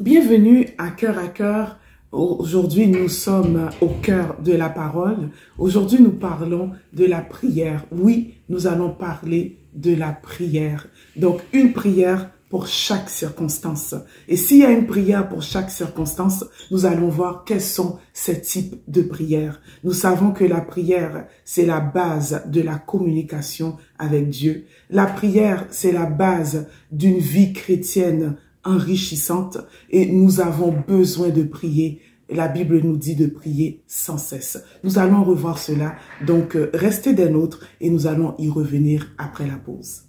Bienvenue à Cœur à Cœur. Aujourd'hui, nous sommes au cœur de la parole. Aujourd'hui, nous parlons de la prière. Oui, nous allons parler de la prière. Donc, une prière pour chaque circonstance. Et s'il y a une prière pour chaque circonstance, nous allons voir quels sont ces types de prières. Nous savons que la prière, c'est la base de la communication avec Dieu. La prière, c'est la base d'une vie chrétienne enrichissante et nous avons besoin de prier. La Bible nous dit de prier sans cesse. Nous allons revoir cela, donc restez des nôtres et nous allons y revenir après la pause.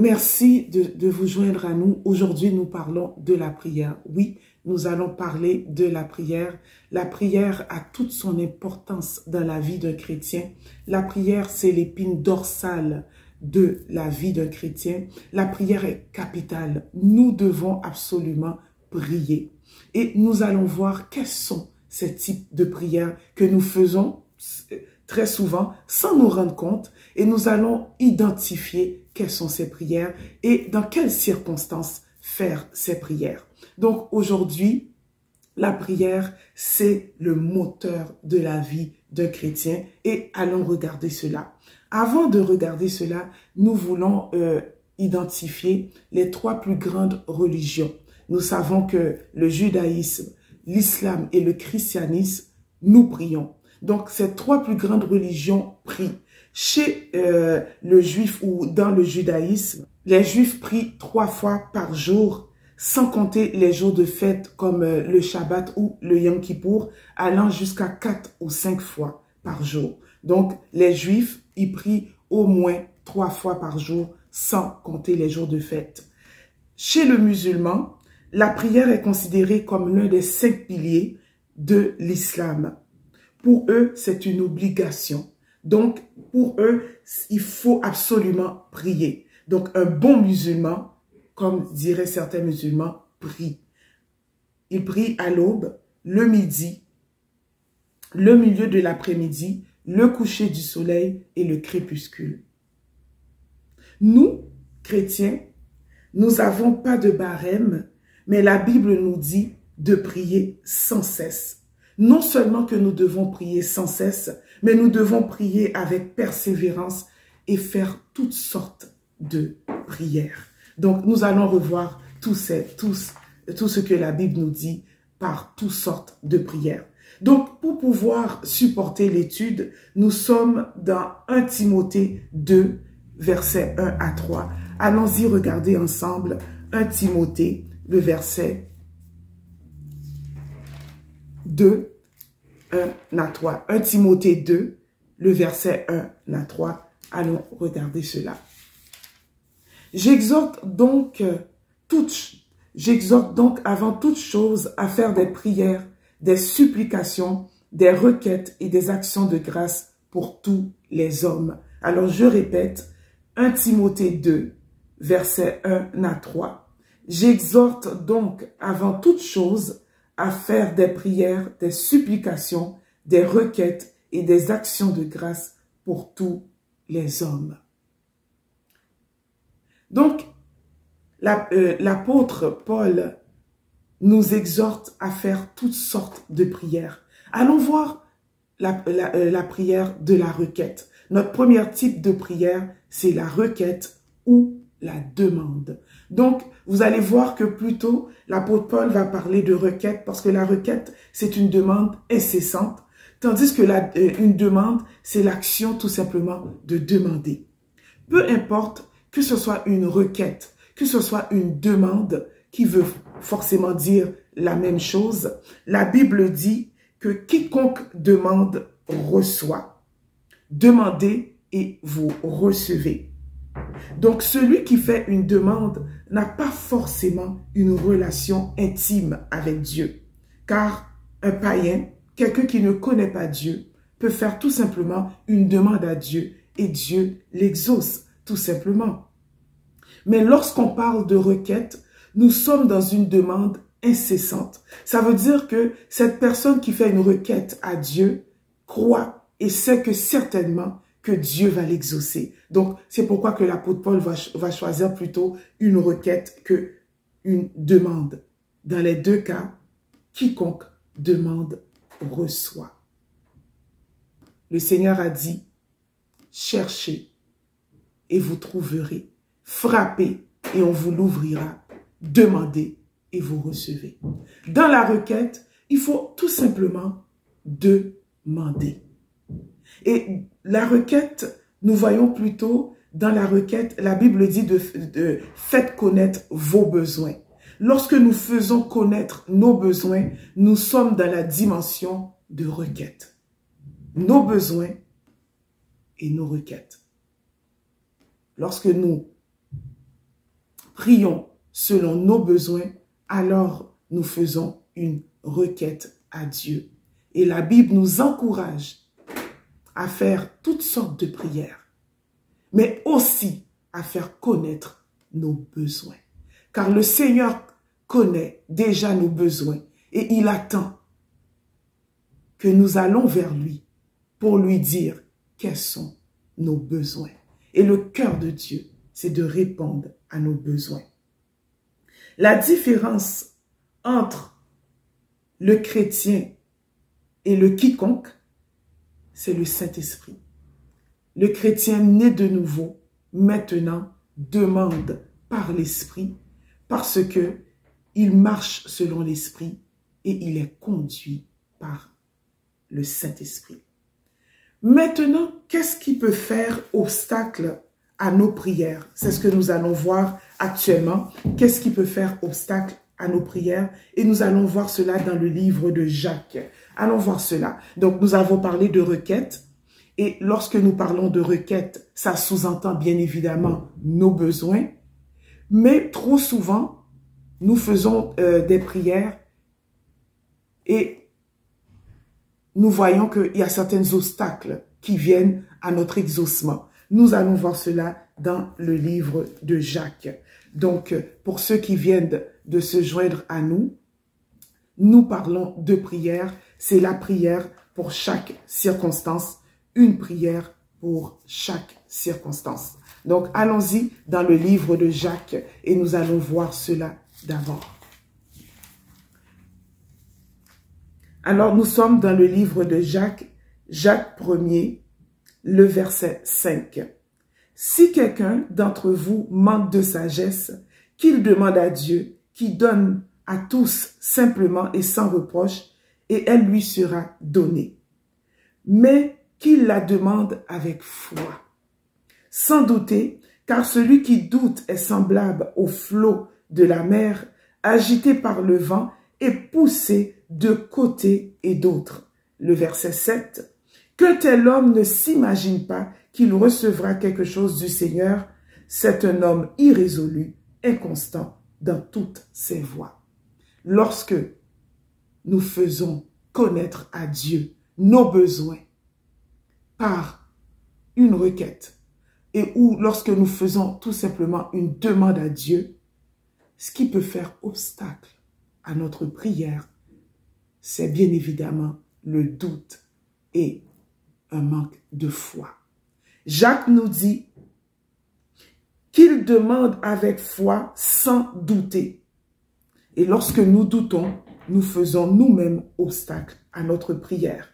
Merci de vous joindre à nous. Aujourd'hui, nous parlons de la prière. Oui, nous allons parler de la prière. La prière a toute son importance dans la vie d'un chrétien. La prière, c'est l'épine dorsale de la vie d'un chrétien. La prière est capitale. Nous devons absolument prier. Et nous allons voir quels sont ces types de prières que nous faisons très souvent sans nous rendre compte. Et nous allons identifier quelles sont ces prières et dans quelles circonstances faire ces prières. Donc aujourd'hui, la prière, c'est le moteur de la vie d'un chrétien et allons regarder cela. Avant de regarder cela, nous voulons identifier les trois plus grandes religions. Nous savons que le judaïsme, l'islam et le christianisme, nous prions. Donc ces trois plus grandes religions prient. Chez le juif ou dans le judaïsme, les juifs prient 3 fois par jour, sans compter les jours de fête comme le Shabbat ou le Yom Kippour, allant jusqu'à 4 ou 5 fois par jour. Donc, les juifs, ils prient au moins 3 fois par jour, sans compter les jours de fête. Chez le musulman, la prière est considérée comme l'un des 5 piliers de l'islam. Pour eux, c'est une obligation. Donc, pour eux, il faut absolument prier. Donc, un bon musulman, comme diraient certains musulmans, prie. Il prie à l'aube, le midi, le milieu de l'après-midi, le coucher du soleil et le crépuscule. Nous, chrétiens, nous n'avons pas de barème, mais la Bible nous dit de prier sans cesse. Non seulement que nous devons prier sans cesse, mais nous devons prier avec persévérance et faire toutes sortes de prières. Donc, nous allons revoir tout ce que la Bible nous dit par toutes sortes de prières. Donc, pour pouvoir supporter l'étude, nous sommes dans 1 Timothée 2, versets 1 à 3. Allons-y regarder ensemble 1 Timothée, le verset 2, 1 à 3. 1 Timothée 2, le verset 1 à 3. Allons regarder cela. J'exhorte donc avant toute chose à faire des prières, des supplications, des requêtes et des actions de grâce pour tous les hommes. Alors je répète, 1 Timothée 2, verset 1 à 3. J'exhorte donc avant toute chose à faire des prières, des supplications, des requêtes et des actions de grâce pour tous les hommes. Donc, l'apôtre Paul nous exhorte à faire toutes sortes de prières. Allons voir la prière de la requête. Notre premier type de prière, c'est la requête ou la demande. Donc, vous allez voir que plutôt, l'apôtre Paul va parler de requête parce que la requête, c'est une demande incessante, tandis que une demande, c'est l'action tout simplement de demander. Peu importe que ce soit une requête, que ce soit une demande qui veut forcément dire la même chose, la Bible dit que quiconque demande reçoit. Demandez et vous recevez. Donc, celui qui fait une demande n'a pas forcément une relation intime avec Dieu. Car un païen, quelqu'un qui ne connaît pas Dieu, peut faire tout simplement une demande à Dieu et Dieu l'exauce, tout simplement. Mais lorsqu'on parle de requête, nous sommes dans une demande incessante. Ça veut dire que cette personne qui fait une requête à Dieu croit et sait que certainement que Dieu va l'exaucer. Donc, c'est pourquoi que l'apôtre Paul va choisir plutôt une requête que une demande. Dans les deux cas, quiconque demande reçoit. Le Seigneur a dit, cherchez et vous trouverez. Frappez et on vous l'ouvrira. Demandez et vous recevez. Dans la requête, il faut tout simplement demander. Et la requête, nous voyons plutôt dans la requête, la Bible dit de faites connaître vos besoins. Lorsque nous faisons connaître nos besoins, nous sommes dans la dimension de requête. Nos besoins et nos requêtes. Lorsque nous prions selon nos besoins, alors nous faisons une requête à Dieu. Et la Bible nous encourage à faire toutes sortes de prières, mais aussi à faire connaître nos besoins. Car le Seigneur connaît déjà nos besoins et il attend que nous allons vers lui pour lui dire quels sont nos besoins. Et le cœur de Dieu, c'est de répondre à nos besoins. La différence entre le chrétien et le quiconque, c'est le Saint-Esprit. Le chrétien né de nouveau, maintenant, demande par l'Esprit parce que il marche selon l'Esprit et il est conduit par le Saint-Esprit. Maintenant, qu'est-ce qui peut faire obstacle à nos prières? C'est ce que nous allons voir actuellement. Qu'est-ce qui peut faire obstacle à nos prières? Et nous allons voir cela dans le livre de Jacques. Allons voir cela. Donc, nous avons parlé de requête. Et lorsque nous parlons de requête, ça sous-entend bien évidemment nos besoins. Mais trop souvent, nous faisons des prières et nous voyons qu'il y a certains obstacles qui viennent à notre exaucement. Nous allons voir cela dans le livre de Jacques. Donc, pour ceux qui viennent de se joindre à nous, nous parlons de prière. C'est la prière pour chaque circonstance, une prière pour chaque circonstance. Donc, allons-y dans le livre de Jacques et nous allons voir cela d'abord. Alors, nous sommes dans le livre de Jacques, Jacques 1er, le verset 5. « Si quelqu'un d'entre vous manque de sagesse, qu'il demande à Dieu, qui donne à tous simplement et sans reproche, et elle lui sera donnée. Mais qu'il la demande avec foi. Sans douter, car celui qui doute est semblable au flot de la mer, agité par le vent et poussé de côté et d'autre. » Le verset 7. « Que tel homme ne s'imagine pas qu'il recevra quelque chose du Seigneur, c'est un homme irrésolu, inconstant dans toutes ses voies. » Lorsque nous faisons connaître à Dieu nos besoins par une requête, et ou lorsque nous faisons tout simplement une demande à Dieu, ce qui peut faire obstacle à notre prière, c'est bien évidemment le doute et un manque de foi. Jacques nous dit qu'il demande avec foi sans douter. Et lorsque nous doutons, nous faisons nous-mêmes obstacle à notre prière.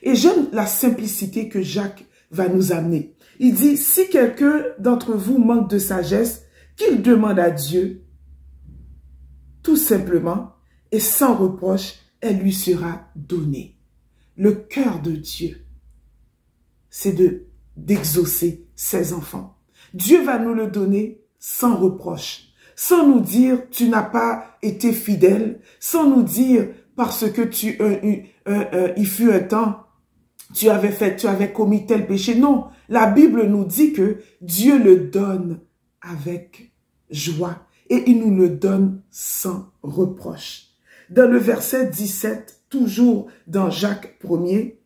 Et j'aime la simplicité que Jacques va nous amener. Il dit, si quelqu'un d'entre vous manque de sagesse, qu'il demande à Dieu, tout simplement, et sans reproche, elle lui sera donnée. Le cœur de Dieu, c'est d'exaucer ses enfants. Dieu va nous le donner sans reproche, sans nous dire tu n'as pas été fidèle, sans nous dire parce que il fut un temps, tu avais commis tel péché. Non, la Bible nous dit que Dieu le donne avec joie et il nous le donne sans reproche. Dans le verset 17, toujours dans Jacques 1er,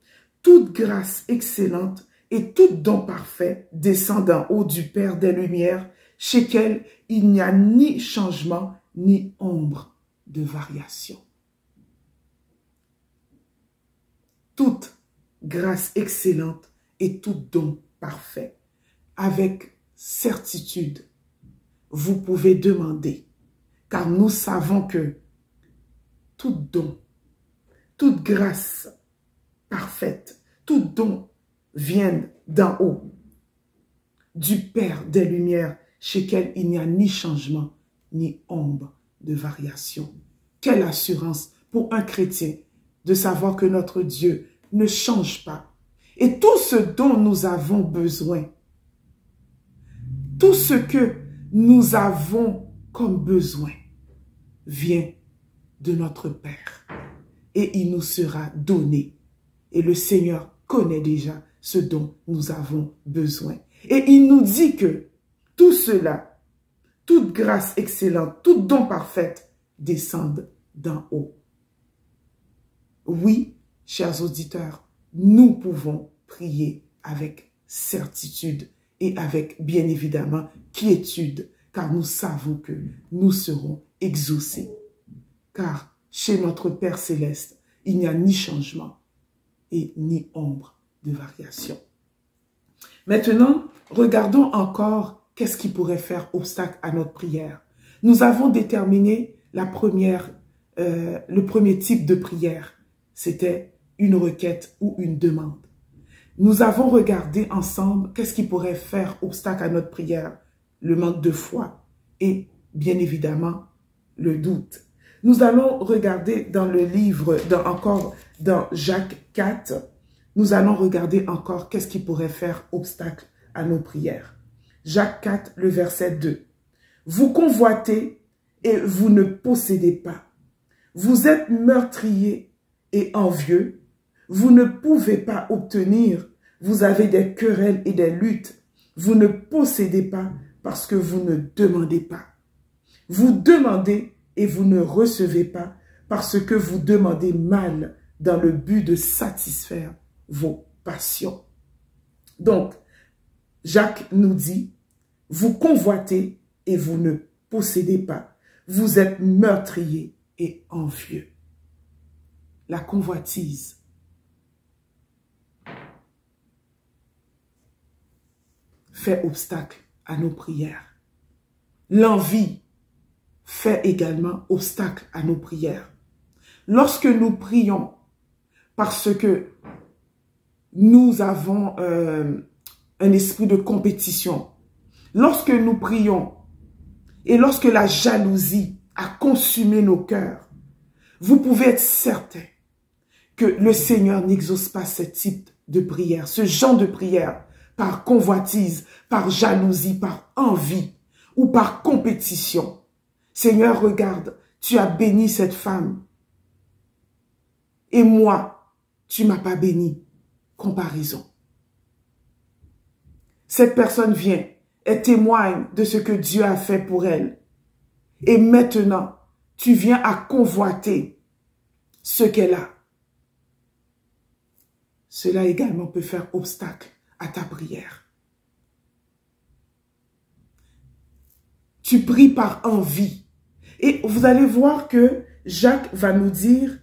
toute grâce excellente et tout don parfait descend d'en haut du Père des Lumières, chez quel il n'y a ni changement ni ombre de variation. Toute grâce excellente et tout don parfait. Avec certitude, vous pouvez demander, car nous savons que tout don, toute grâce parfaite, tout don viennent d'en haut, du Père des Lumières, chez quel il n'y a ni changement, ni ombre de variation. Quelle assurance pour un chrétien de savoir que notre Dieu ne change pas. Et tout ce dont nous avons besoin, tout ce que nous avons comme besoin, vient de notre Père. Et il nous sera donné. Et le Seigneur connaît déjà ce dont nous avons besoin. Et il nous dit que tout cela, toute grâce excellente, tout don parfait, descendent d'en haut. Oui, chers auditeurs, nous pouvons prier avec certitude et avec, bien évidemment, quiétude, car nous savons que nous serons exaucés. Car chez notre Père Céleste, il n'y a ni changement et ni ombre de variation. Maintenant, regardons encore qu'est-ce qui pourrait faire obstacle à notre prière. Nous avons déterminé le premier type de prière. C'était une requête ou une demande. Nous avons regardé ensemble qu'est-ce qui pourrait faire obstacle à notre prière. Le manque de foi et, bien évidemment, le doute. Nous allons regarder dans le livre, dans Jacques 4, nous allons regarder encore qu'est-ce qui pourrait faire obstacle à nos prières. Jacques 4, le verset 2. Vous convoitez et vous ne possédez pas. Vous êtes meurtriers et envieux. Vous ne pouvez pas obtenir. Vous avez des querelles et des luttes. Vous ne possédez pas parce que vous ne demandez pas. Vous demandez et vous ne recevez pas parce que vous demandez mal dans le but de satisfaire vos passions. Donc, Jacques nous dit, vous convoitez et vous ne possédez pas. Vous êtes meurtriers et envieux. La convoitise fait obstacle à nos prières. L'envie fait également obstacle à nos prières. Lorsque nous prions parce que nous avons un esprit de compétition, lorsque nous prions et lorsque la jalousie a consumé nos cœurs, vous pouvez être certain que le Seigneur n'exauce pas ce type de prière, ce genre de prière, par convoitise, par jalousie, par envie ou par compétition. Seigneur, regarde, tu as béni cette femme. Et moi, tu ne m'as pas béni. Comparaison. Cette personne vient et témoigne de ce que Dieu a fait pour elle. Et maintenant, tu viens à convoiter ce qu'elle a. Cela également peut faire obstacle à ta prière. Tu pries par envie. Et vous allez voir que Jacques va nous dire,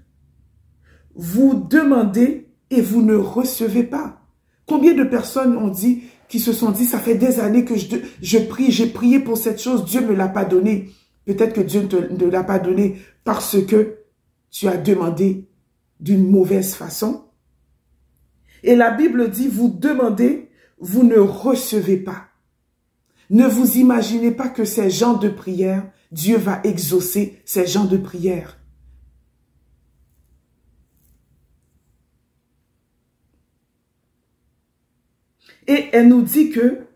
vous demandez et vous ne recevez pas. Combien de personnes ont dit, qui se sont dit, ça fait des années que je prie, j'ai prié pour cette chose, Dieu ne me l'a pas donné. Peut-être que Dieu ne te l'a pas donné parce que tu as demandé d'une mauvaise façon. Et la Bible dit, vous demandez, vous ne recevez pas. Ne vous imaginez pas que ces gens de prière, Dieu va exaucer ces gens de prière. Et elle nous dit que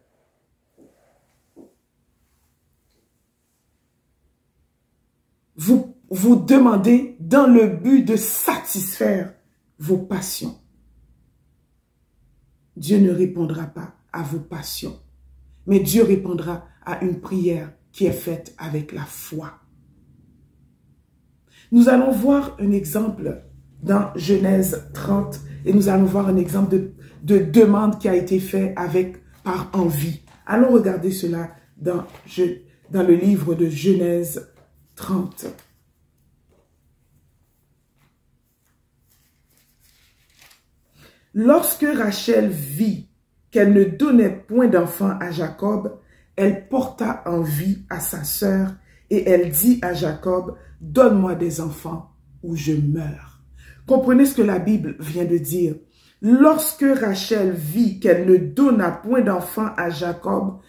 vous demandez dans le but de satisfaire vos passions. Dieu ne répondra pas à vos passions, mais Dieu répondra à une prière qui est faite avec la foi. Nous allons voir un exemple dans Genèse 30 et nous allons voir un exemple de demande qui a été fait par envie. Allons regarder cela dans le livre de Genèse 30. Lorsque Rachel vit qu'elle ne donnait point d'enfant à Jacob, elle porta envie à sa sœur et elle dit à Jacob, « Donne-moi des enfants ou je meurs. » Comprenez ce que la Bible vient de dire. Lorsque Rachel vit qu'elle ne donna point d'enfant à Jacob,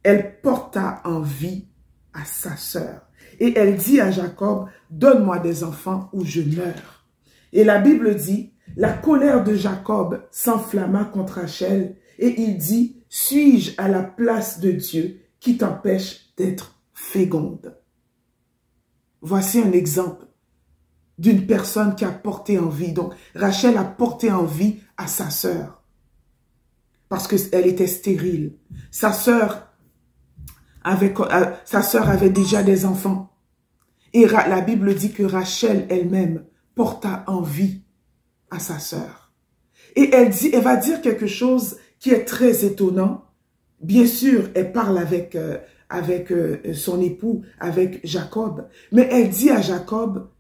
elle porta envie à sa sœur. Et elle dit à Jacob, « Donne-moi des enfants ou je meurs. » Et la Bible dit, la colère de Jacob s'enflamma contre Rachel et il dit, « Suis-je à la place de Dieu qui t'empêche d'être féconde? » Voici un exemple d'une personne qui a porté envie. Donc, Rachel a porté envie à sa sœur parce qu'elle était stérile. Sa sœur avait déjà des enfants. Et la Bible dit que Rachel elle-même porta envie à sa sœur. Et elle va dire quelque chose qui est très étonnant. Bien sûr, elle parle avec son époux, avec Jacob. Mais elle dit à Jacob,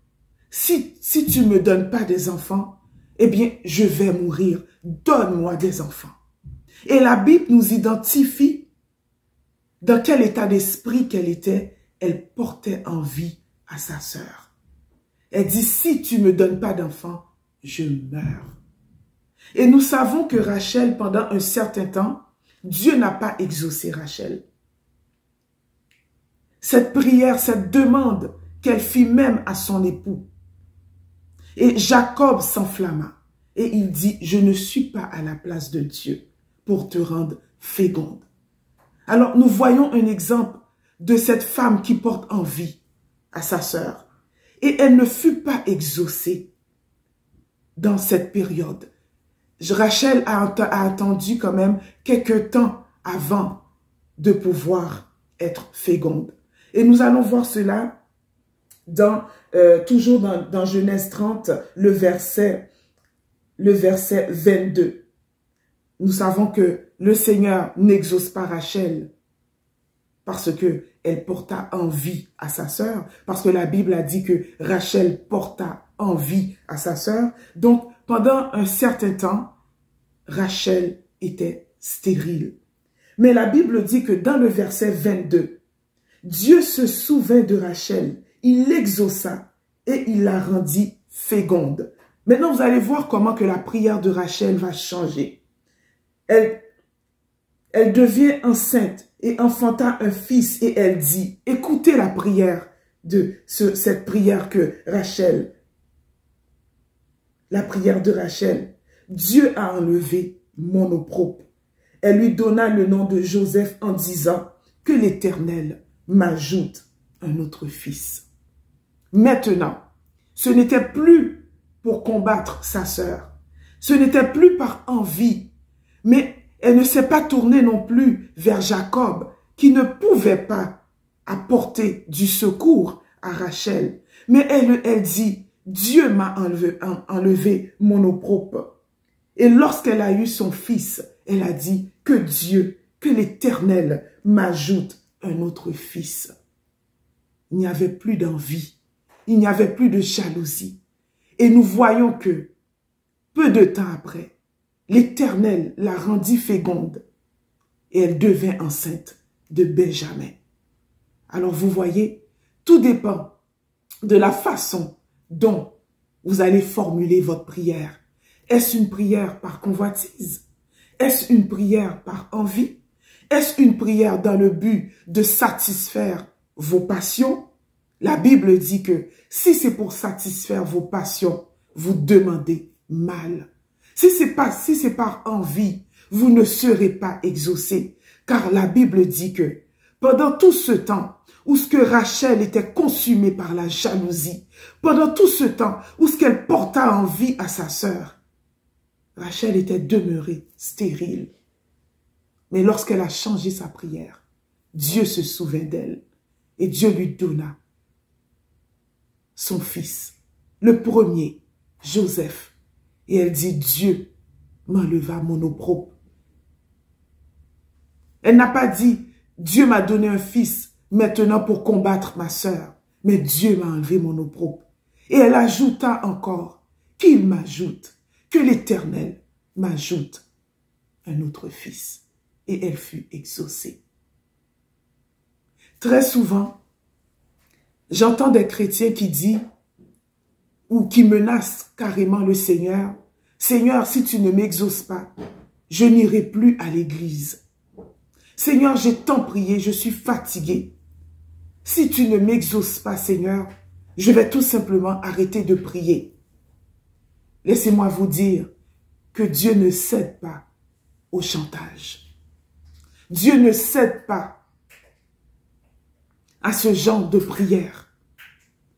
si tu ne me donnes pas des enfants, eh bien, je vais mourir. Donne-moi des enfants. Et la Bible nous identifie dans quel état d'esprit qu'elle était. Elle portait envie à sa sœur. Elle dit, si tu ne me donnes pas d'enfants, je meurs. Et nous savons que Rachel, pendant un certain temps, Dieu n'a pas exaucé Rachel. Cette prière, cette demande qu'elle fit même à son époux. Et Jacob s'enflamma. Et il dit, je ne suis pas à la place de Dieu pour te rendre féconde. Alors nous voyons un exemple de cette femme qui porte envie à sa sœur. Et elle ne fut pas exaucée dans cette période. Rachel a attendu quand même quelques temps avant de pouvoir être féconde. Et nous allons voir cela toujours dans Genèse 30, le verset 22. Nous savons que le Seigneur n'exauce pas Rachel parce qu'elle porta envie à sa sœur, parce que la Bible a dit que Rachel porta envie à sa sœur. Donc, pendant un certain temps, Rachel était stérile. Mais la Bible dit que dans le verset 22, Dieu se souvint de Rachel, il l'exauça et il la rendit féconde. Maintenant, vous allez voir comment que la prière de Rachel va changer. Elle devient enceinte et enfanta un fils et elle dit, écoutez la prière cette prière que Rachel, la prière de Rachel, Dieu a enlevé mon opprobre. Elle lui donna le nom de Joseph en disant que l'Éternel m'ajoute un autre fils. Maintenant, ce n'était plus pour combattre sa sœur. Ce n'était plus par envie, mais elle ne s'est pas tournée non plus vers Jacob, qui ne pouvait pas apporter du secours à Rachel. Mais elle dit, Dieu m'a enlevé mon opprobre. Et lorsqu'elle a eu son fils, elle a dit que Dieu, que l'Éternel m'ajoute un autre fils. Il n'y avait plus d'envie, il n'y avait plus de jalousie. Et nous voyons que, peu de temps après, l'Éternel la rendit féconde et elle devint enceinte de Benjamin. Alors vous voyez, tout dépend de la façon dont vous allez formuler votre prière. Est-ce une prière par convoitise? Est-ce une prière par envie? Est-ce une prière dans le but de satisfaire vos passions? La Bible dit que si c'est pour satisfaire vos passions, vous demandez mal. Si c'est par envie, vous ne serez pas exaucé. Car la Bible dit que Pendant tout ce temps où ce que Rachel était consumée par la jalousie, pendant tout ce temps où ce qu'elle porta envie à sa sœur, Rachel était demeurée stérile. Mais lorsqu'elle a changé sa prière, Dieu se souvint d'elle et Dieu lui donna son fils, le premier, Joseph. Et elle dit, Dieu m'enleva mon opprobre. Elle n'a pas dit, Dieu m'a donné un fils maintenant pour combattre ma sœur, mais Dieu m'a enlevé mon opprobre. Et elle ajouta encore, qu'il m'ajoute, que l'Éternel m'ajoute un autre fils. Et elle fut exaucée. Très souvent, j'entends des chrétiens qui disent, ou qui menacent carrément le Seigneur, « Seigneur, si tu ne m'exauces pas, je n'irai plus à l'église. Seigneur, j'ai tant prié, je suis fatigué. Si tu ne m'exauces pas, Seigneur, je vais tout simplement arrêter de prier. » Laissez-moi vous dire que Dieu ne cède pas au chantage. Dieu ne cède pas à ce genre de prière.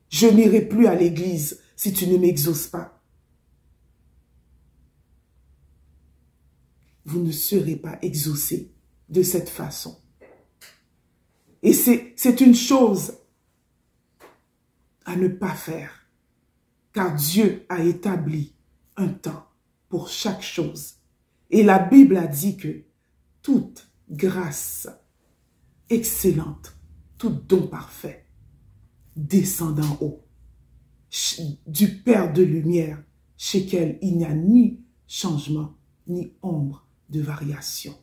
Je n'irai plus à l'église si tu ne m'exauces pas. Vous ne serez pas exaucé de cette façon. Et c'est une chose à ne pas faire, car Dieu a établi un temps pour chaque chose. Et la Bible a dit que toute grâce excellente, tout don parfait, descend d'en haut, du Père de lumière, chez lequel il n'y a ni changement, ni ombre de variation.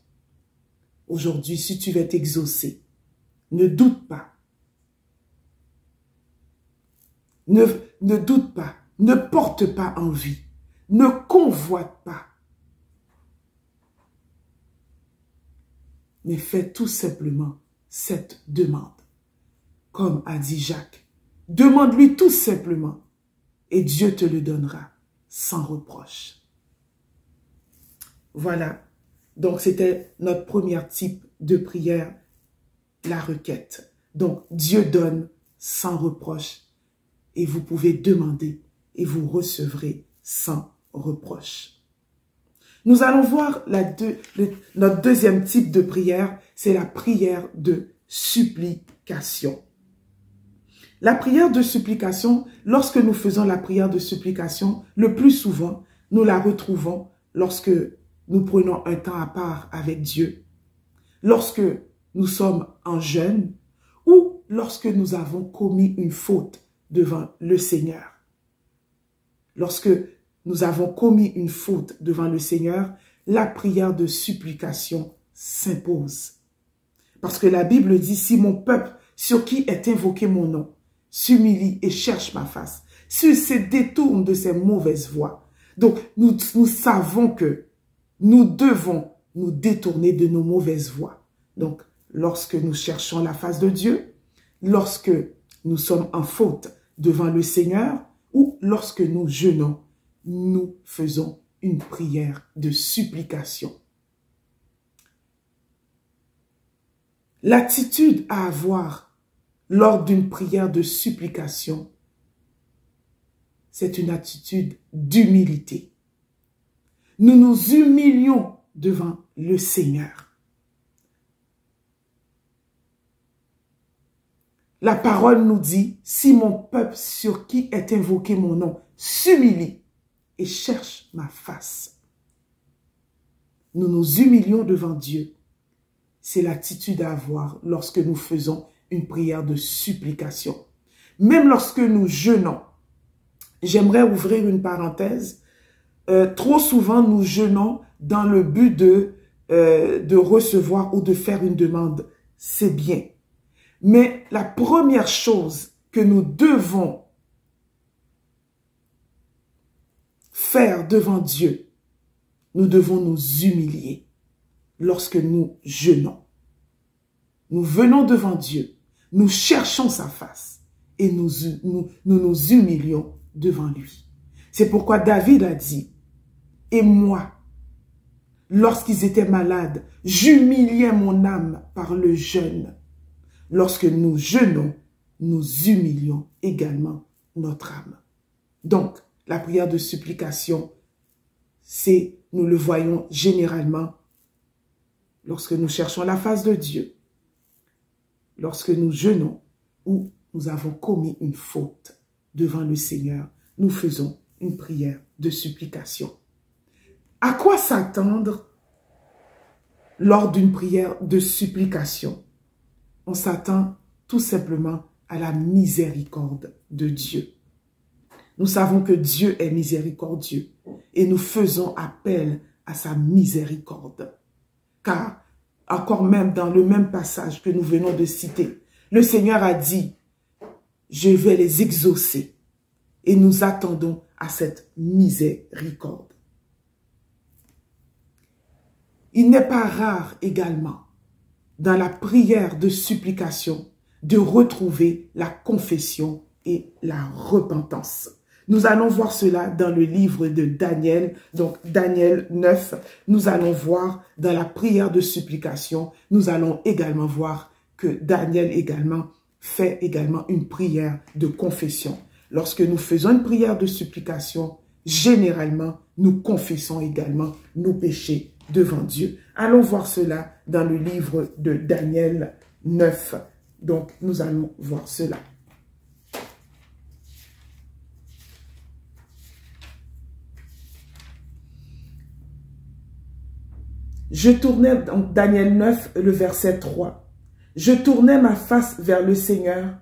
Aujourd'hui, si tu veux t'exaucer, ne doute pas. Ne doute pas, ne porte pas envie, ne convoite pas. Mais fais tout simplement cette demande. Comme a dit Jacques, demande-lui tout simplement et Dieu te le donnera sans reproche. Voilà, donc c'était notre premier type de prière, la requête. Donc Dieu donne sans reproche et vous pouvez demander et vous recevrez sans reproche. Nous allons voir notre deuxième type de prière, c'est la prière de supplication. La prière de supplication, lorsque nous faisons la prière de supplication, le plus souvent, nous la retrouvons lorsque nous prenons un temps à part avec Dieu, lorsque nous sommes en jeûne ou lorsque nous avons commis une faute devant le Seigneur. Lorsque nous avons commis une faute devant le Seigneur, la prière de supplication s'impose. Parce que la Bible dit, si mon peuple, sur qui est invoqué mon nom, s'humilie et cherche ma face, s'il se détourne de ses mauvaises voies. Donc, nous savons que nous devons nous détourner de nos mauvaises voies. Donc, lorsque nous cherchons la face de Dieu, lorsque nous sommes en faute devant le Seigneur ou lorsque nous jeûnons, nous faisons une prière de supplication. L'attitude à avoir lors d'une prière de supplication, c'est une attitude d'humilité. Nous nous humilions devant le Seigneur. La parole nous dit, si mon peuple sur qui est invoqué mon nom s'humilie et cherche ma face. Nous nous humilions devant Dieu. C'est l'attitude à avoir lorsque nous faisons une prière de supplication. Même lorsque nous jeûnons, j'aimerais ouvrir une parenthèse. Trop souvent, nous jeûnons dans le but de recevoir ou de faire une demande. C'est bien. Mais la première chose que nous devons faire devant Dieu, nous devons nous humilier lorsque nous jeûnons. Nous venons devant Dieu, nous cherchons sa face et nous nous humilions devant lui. C'est pourquoi David a dit, « Et moi, lorsqu'ils étaient malades, j'humiliais mon âme par le jeûne. lorsque nous jeûnons, nous humilions également notre âme. Donc, la prière de supplication, c'est, nous le voyons généralement, lorsque nous cherchons la face de Dieu, lorsque nous jeûnons ou nous avons commis une faute devant le Seigneur, nous faisons une prière de supplication. À quoi s'attendre lors d'une prière de supplication? On s'attend tout simplement à la miséricorde de Dieu. Nous savons que Dieu est miséricordieux et nous faisons appel à sa miséricorde. Car, encore même dans le même passage que nous venons de citer, le Seigneur a dit, je vais les exaucer. Et nous attendons à cette miséricorde. Il n'est pas rare également, dans la prière de supplication, de retrouver la confession et la repentance. Nous allons voir cela dans le livre de Daniel, donc Daniel 9. Nous allons voir dans la prière de supplication, nous allons également voir que Daniel également fait également une prière de confession. Lorsque nous faisons une prière de supplication, généralement, nous confessons également nos péchés devant Dieu. Allons voir cela dans le livre de Daniel 9. Donc, nous allons voir cela. Je tournais, donc Daniel 9, le verset 3. Je tournais ma face vers le Seigneur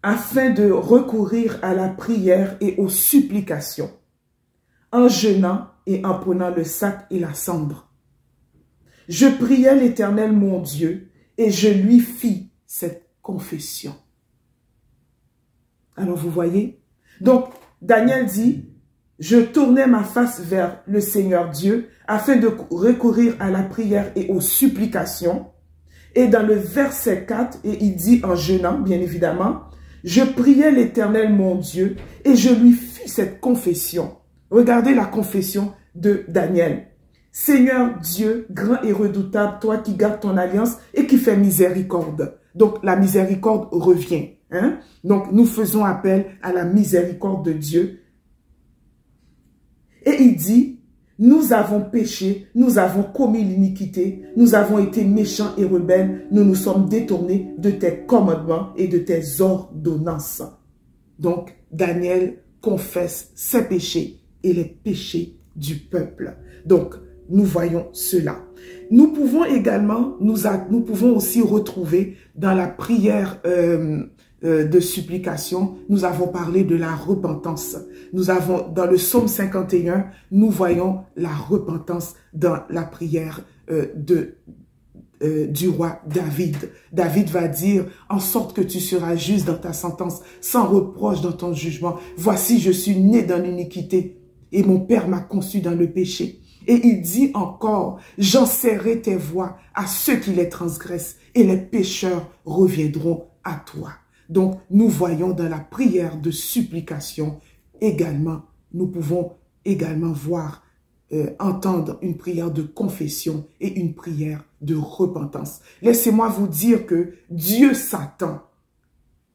afin de recourir à la prière et aux supplications, en jeûnant et en prenant le sac et la cendre. Je priais l'Éternel mon Dieu et je lui fis cette confession. Alors vous voyez, donc Daniel dit, je tournais ma face vers le Seigneur Dieu afin de recourir à la prière et aux supplications. Et dans le verset 4, et il dit en jeûnant, bien évidemment, je priais l'Éternel mon Dieu et je lui fis cette confession. Regardez la confession de Daniel. Seigneur Dieu, grand et redoutable, toi qui gardes ton alliance et qui fais miséricorde. Donc la miséricorde revient. Hein? Donc nous faisons appel à la miséricorde de Dieu. Et il dit, nous avons péché, nous avons commis l'iniquité, nous avons été méchants et rebelles, nous nous sommes détournés de tes commandements et de tes ordonnances. Donc, Daniel confesse ses péchés et les péchés du peuple. Donc, nous voyons cela. Nous pouvons également, nous pouvons aussi retrouver dans la prière de supplication, nous avons parlé de la repentance. Nous avons, dans le psaume 51, nous voyons la repentance dans la prière du roi David. David va dire, en sorte que tu seras juste dans ta sentence, sans reproche dans ton jugement. Voici, je suis né dans l'iniquité et mon père m'a conçu dans le péché. Et il dit encore, j'enseignerai tes voies à ceux qui les transgressent et les pécheurs reviendront à toi. Donc, nous voyons dans la prière de supplication également, nous pouvons également voir, entendre une prière de confession et une prière de repentance. Laissez-moi vous dire que Dieu s'attend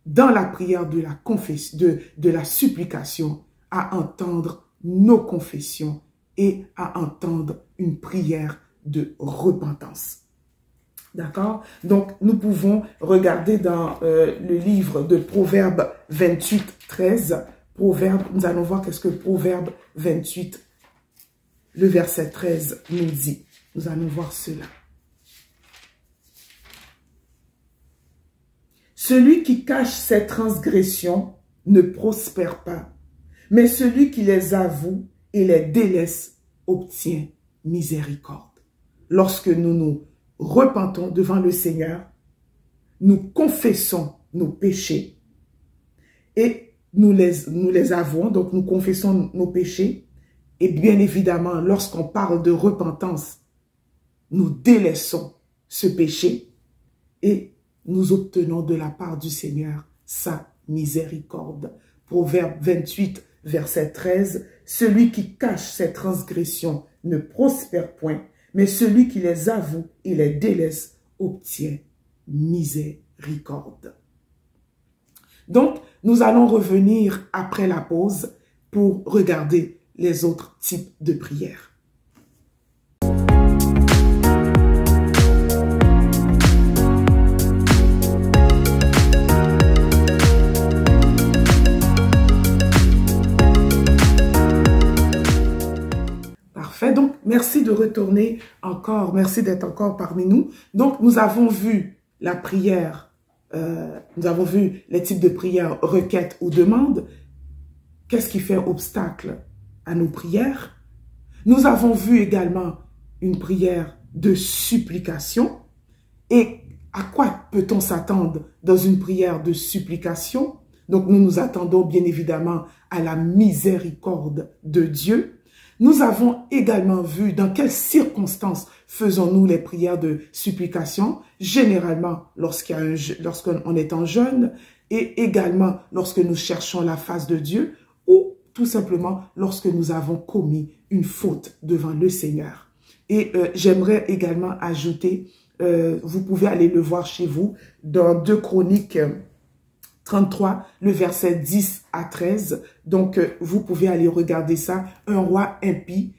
dans la prière de la confession, de la supplication à entendre nos confessions et à entendre une prière de repentance. D'accord? Donc, nous pouvons regarder dans le livre de Proverbe 28, 13. Proverbe, nous allons voir qu'est-ce que Proverbe 28, le verset 13 nous dit. Nous allons voir cela. Celui qui cache ses transgressions ne prospère pas, mais celui qui les avoue et les délaisse obtient miséricorde. Lorsque nous nous repentons devant le Seigneur, nous confessons nos péchés et nous les avouons, donc nous confessons nos péchés. Et bien évidemment, lorsqu'on parle de repentance, nous délaissons ce péché et nous obtenons de la part du Seigneur sa miséricorde. Proverbe 28, verset 13, « Celui qui cache ses transgressions ne prospère point, mais celui qui les avoue et les délaisse obtient miséricorde. Donc, nous allons revenir après la pause pour regarder les autres types de prières. Parfait, donc merci de retourner encore, merci d'être encore parmi nous. Donc, nous avons vu la prière, nous avons vu les types de prières, requêtes ou demandes. Qu'est-ce qui fait obstacle à nos prières? Nous avons vu également une prière de supplication. Et à quoi peut-on s'attendre dans une prière de supplication? Donc, nous nous attendons bien évidemment à la miséricorde de Dieu. Nous avons également vu dans quelles circonstances faisons-nous les prières de supplication, généralement lorsqu'on est en jeûne et également lorsque nous cherchons la face de Dieu ou tout simplement lorsque nous avons commis une faute devant le Seigneur. Et j'aimerais également ajouter, vous pouvez aller le voir chez vous, dans 2 Chroniques 33, le verset 10 à 13. Donc, vous pouvez aller regarder ça. Un roi impie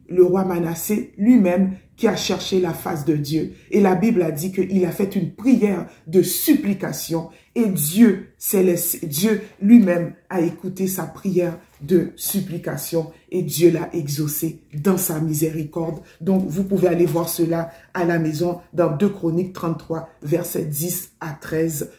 le roi Manassé lui-même, qui a cherché la face de Dieu. Et la Bible a dit qu'il a fait une prière de supplication et Dieu lui-même a écouté sa prière de supplication et Dieu l'a exaucé dans sa miséricorde. Donc, vous pouvez aller voir cela à la maison dans 2 Chroniques 33, versets 10 à 13.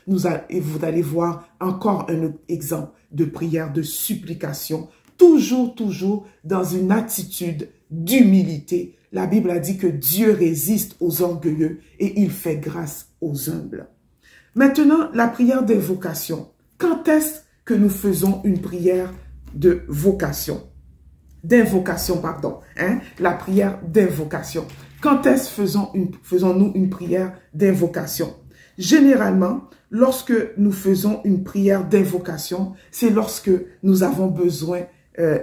Et vous allez voir encore un autre exemple de prière de supplication, toujours dans une attitude d'humilité. La Bible a dit que Dieu résiste aux orgueilleux et il fait grâce aux humbles. Maintenant, la prière d'invocation. Quand est-ce que nous faisons une prière de vocation? D'invocation, pardon. La prière d'invocation. Quand est-ce faisons-nous une prière d'invocation? Généralement, lorsque nous faisons une prière d'invocation, c'est lorsque nous avons besoin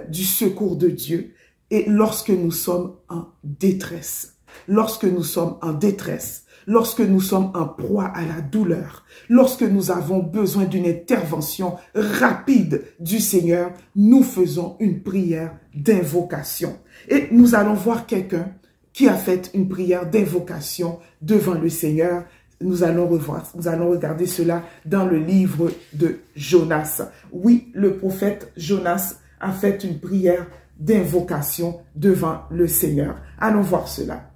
du secours de Dieu et lorsque nous sommes en détresse. Lorsque nous sommes en détresse, lorsque nous sommes en proie à la douleur, lorsque nous avons besoin d'une intervention rapide du Seigneur, nous faisons une prière d'invocation. Et nous allons voir quelqu'un qui a fait une prière d'invocation devant le Seigneur. Nous allons regarder cela dans le livre de Jonas. Oui, le prophète Jonas a fait une prière d'invocation devant le Seigneur. Allons voir cela.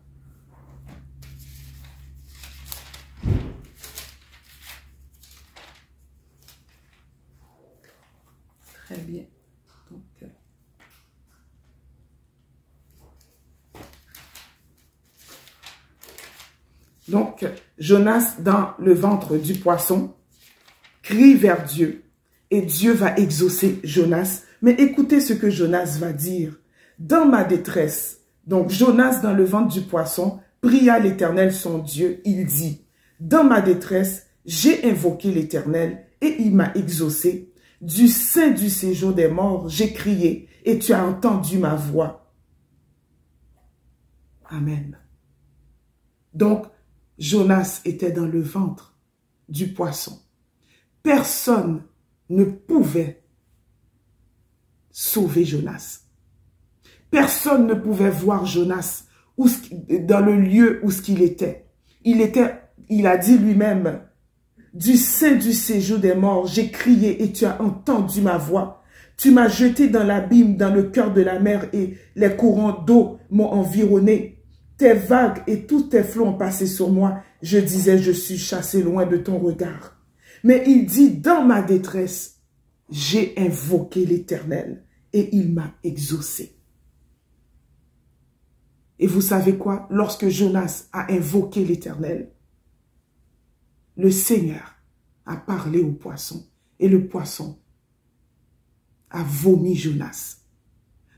Très bien. Donc, Jonas, dans le ventre du poisson, crie vers Dieu et Dieu va exaucer Jonas. Mais écoutez ce que Jonas va dire. Dans ma détresse, donc Jonas dans le ventre du poisson, pria l'Éternel son Dieu, il dit, dans ma détresse, j'ai invoqué l'Éternel et il m'a exaucé. Du sein du séjour des morts, j'ai crié et tu as entendu ma voix. Amen. Donc, Jonas était dans le ventre du poisson. Personne ne pouvait sauver Jonas. Personne ne pouvait voir Jonas dans le lieu où il était. Il a dit lui-même, du sein du séjour des morts, j'ai crié et tu as entendu ma voix. Tu m'as jeté dans l'abîme, dans le cœur de la mer et les courants d'eau m'ont environné. Tes vagues et tous tes flots ont passé sur moi. Je disais, je suis chassé loin de ton regard. Mais il dit, dans ma détresse, j'ai invoqué l'Éternel et il m'a exaucé. Et vous savez quoi? Lorsque Jonas a invoqué l'Éternel, le Seigneur a parlé au poisson et le poisson a vomi Jonas.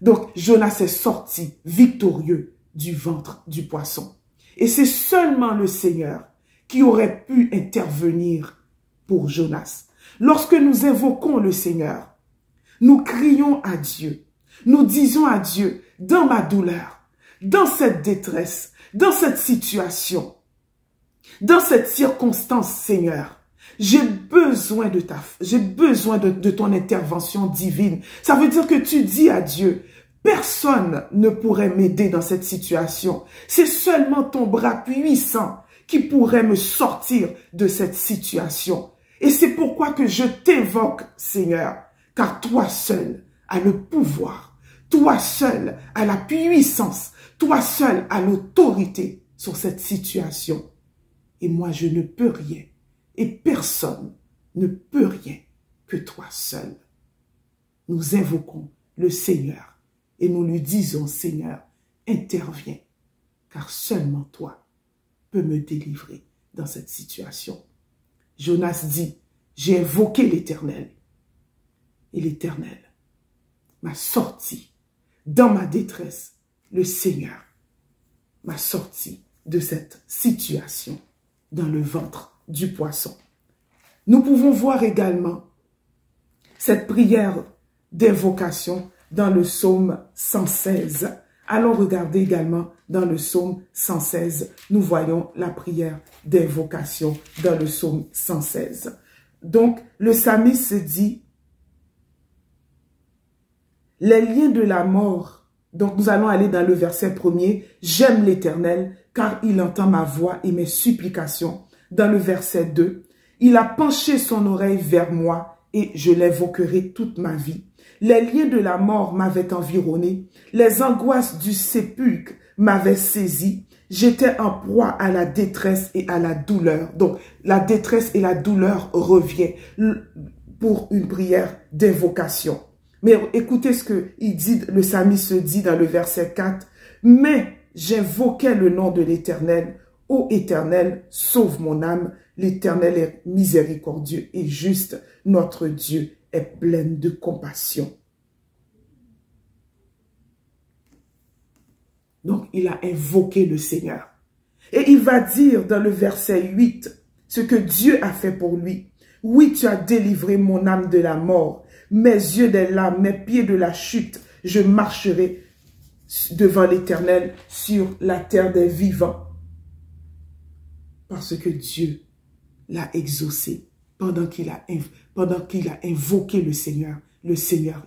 Donc Jonas est sorti victorieux du ventre du poisson. Et c'est seulement le Seigneur qui aurait pu intervenir pour Jonas. Lorsque nous invoquons le Seigneur, nous crions à Dieu. Nous disons à Dieu, dans ma douleur, dans cette détresse, dans cette situation, Dans cette circonstance, Seigneur, j'ai besoin de ton intervention divine. Ça veut dire que tu dis à Dieu, personne ne pourrait m'aider dans cette situation. C'est seulement ton bras puissant qui pourrait me sortir de cette situation. Et c'est pourquoi que je t'invoque, Seigneur, car toi seul as le pouvoir, toi seul as la puissance, toi seul as l'autorité sur cette situation. Et moi, je ne peux rien. Et personne ne peut rien que toi seul. Nous invoquons le Seigneur et nous lui disons, Seigneur, interviens, car seulement toi peux me délivrer dans cette situation. Jonas dit, j'ai invoqué l'Éternel et l'Éternel m'a sorti dans ma détresse. Le Seigneur m'a sorti de cette situation dans le ventre du poisson. Nous pouvons voir également cette prière d'invocation dans le psaume 116. Allons regarder également dans le psaume 116. Nous voyons la prière d'invocation dans le psaume 116. Donc, le psalmiste dit, les liens de la mort. Donc, nous allons aller dans le verset 1er. J'aime l'Éternel, car il entend ma voix et mes supplications. Dans le verset 2, il a penché son oreille vers moi et je l'invoquerai toute ma vie. Les liens de la mort m'avaient environné, les angoisses du sépulcre m'avaient saisi. J'étais en proie à la détresse et à la douleur. Donc, la détresse et la douleur reviennent pour une prière d'invocation. Mais écoutez ce que il dit, le psalmiste dit dans le verset 4. Mais j'invoquais le nom de l'Éternel. Ô Éternel, sauve mon âme. L'Éternel est miséricordieux et juste. Notre Dieu est plein de compassion. Donc, il a invoqué le Seigneur. Et il va dire dans le verset 8 ce que Dieu a fait pour lui. Oui, tu as délivré mon âme de la mort, mes yeux des lames, mes pieds de la chute. Je marcherai devant l'Éternel sur la terre des vivants. Parce que Dieu l'a exaucé. Pendant qu'il a invoqué le Seigneur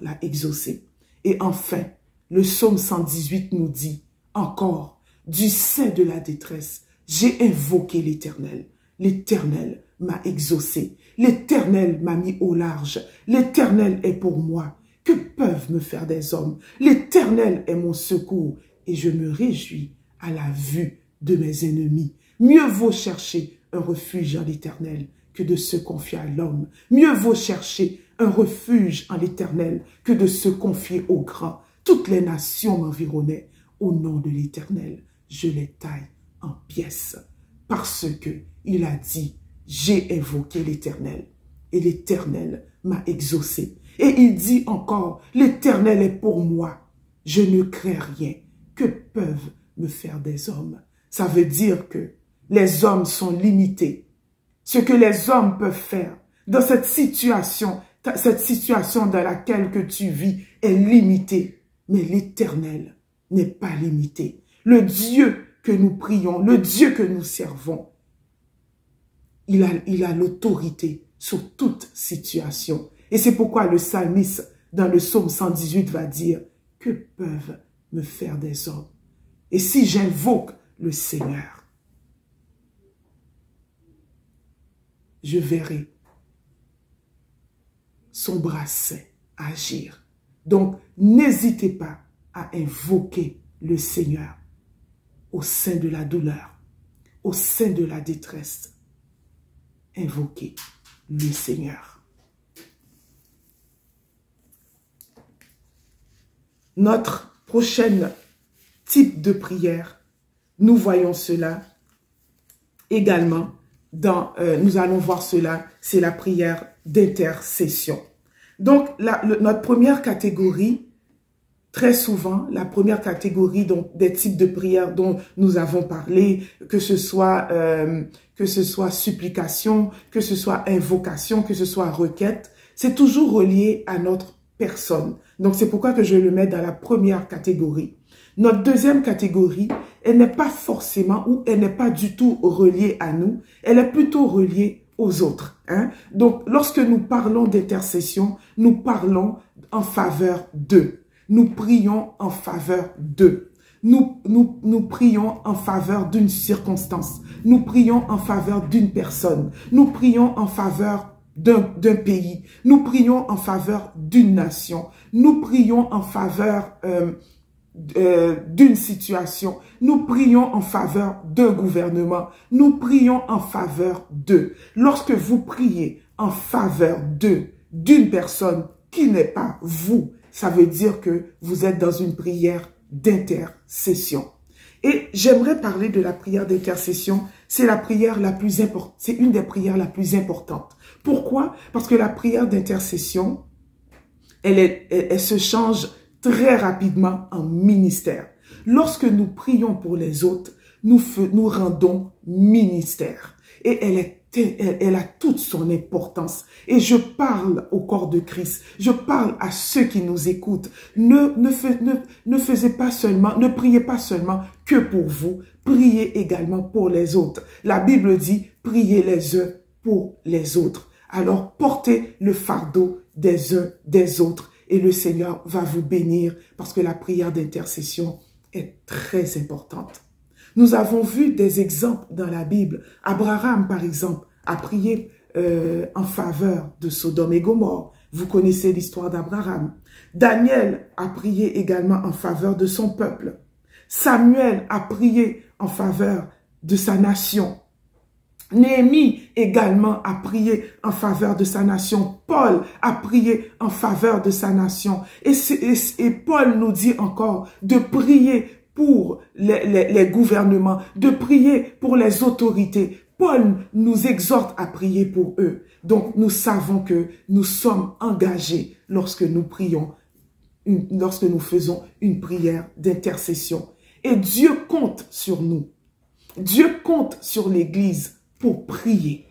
l'a exaucé. Et enfin, le psaume 118 nous dit, encore, du sein de la détresse, j'ai invoqué l'Éternel. L'Éternel m'a exaucé. L'Éternel m'a mis au large. L'Éternel est pour moi. Que peuvent me faire des hommes? L'Éternel est mon secours et je me réjouis à la vue de mes ennemis. Mieux vaut chercher un refuge en l'Éternel que de se confier à l'homme. Mieux vaut chercher un refuge en l'Éternel que de se confier au grand. Toutes les nations m'environnaient. Au nom de l'Éternel, je les taille en pièces. Parce que il a dit, j'ai invoqué l'Éternel et l'Éternel m'a exaucé. Et il dit encore, l'Éternel est pour moi. Je ne crains rien. Que peuvent me faire des hommes? Ça veut dire que les hommes sont limités. Ce que les hommes peuvent faire dans cette situation dans laquelle que tu vis est limitée. Mais l'Éternel n'est pas limité. Le Dieu que nous prions, le Dieu que nous servons, il a l'autorité sur toute situation. Et c'est pourquoi le psalmiste, dans le psaume 118, va dire, que peuvent me faire des hommes? Et si j'invoque le Seigneur, je verrai son bras saint agir. Donc, n'hésitez pas à invoquer le Seigneur au sein de la douleur, au sein de la détresse. Invoquez le Seigneur. Notre prochain type de prière, nous voyons cela également nous allons voir cela, c'est la prière d'intercession. Donc, notre première catégorie, très souvent, la première catégorie des types de prières dont nous avons parlé, que ce soit supplication, que ce soit invocation, que ce soit requête, c'est toujours relié à notre personne. Donc, c'est pourquoi que je le mets dans la première catégorie. Notre deuxième catégorie, elle n'est pas forcément ou elle n'est pas du tout reliée à nous, elle est plutôt reliée aux autres. Hein? Donc, lorsque nous parlons d'intercession, nous parlons en faveur d'eux. Nous prions en faveur d'eux. Nous prions en faveur d'une circonstance. Nous prions en faveur d'une personne. Nous prions en faveur d'un pays. Nous prions en faveur d'une nation. Nous prions en faveur d'une situation. Nous prions en faveur d'un gouvernement. Nous prions en faveur d'eux. Lorsque vous priez en faveur d'eux, d'une personne qui n'est pas vous, ça veut dire que vous êtes dans une prière d'intercession. Et j'aimerais parler de la prière d'intercession. C'est la prière la plus importante. C'est une des prières la plus importantes. Pourquoi? Parce que la prière d'intercession, elle se change très rapidement en ministère. Lorsque nous prions pour les autres, nous rendons ministère. Et elle a toute son importance. Et je parle au corps de Christ. Je parle à ceux qui nous écoutent. Ne priez pas seulement que pour vous. Priez également pour les autres. La Bible dit, priez les uns pour les autres. Alors, portez le fardeau des uns des autres. Et le Seigneur va vous bénir parce que la prière d'intercession est très importante. Nous avons vu des exemples dans la Bible. Abraham, par exemple, a prié en faveur de Sodome et Gomorrhe. Vous connaissez l'histoire d'Abraham. Daniel a prié également en faveur de son peuple. Samuel a prié en faveur de sa nation. Néhémie également a prié en faveur de sa nation. Paul a prié en faveur de sa nation. Et Paul nous dit encore de prier pour les gouvernements, de prier pour les autorités. Paul nous exhorte à prier pour eux. Donc nous savons que nous sommes engagés lorsque nous prions, lorsque nous faisons une prière d'intercession. Et Dieu compte sur nous. Dieu compte sur l'Église pour prier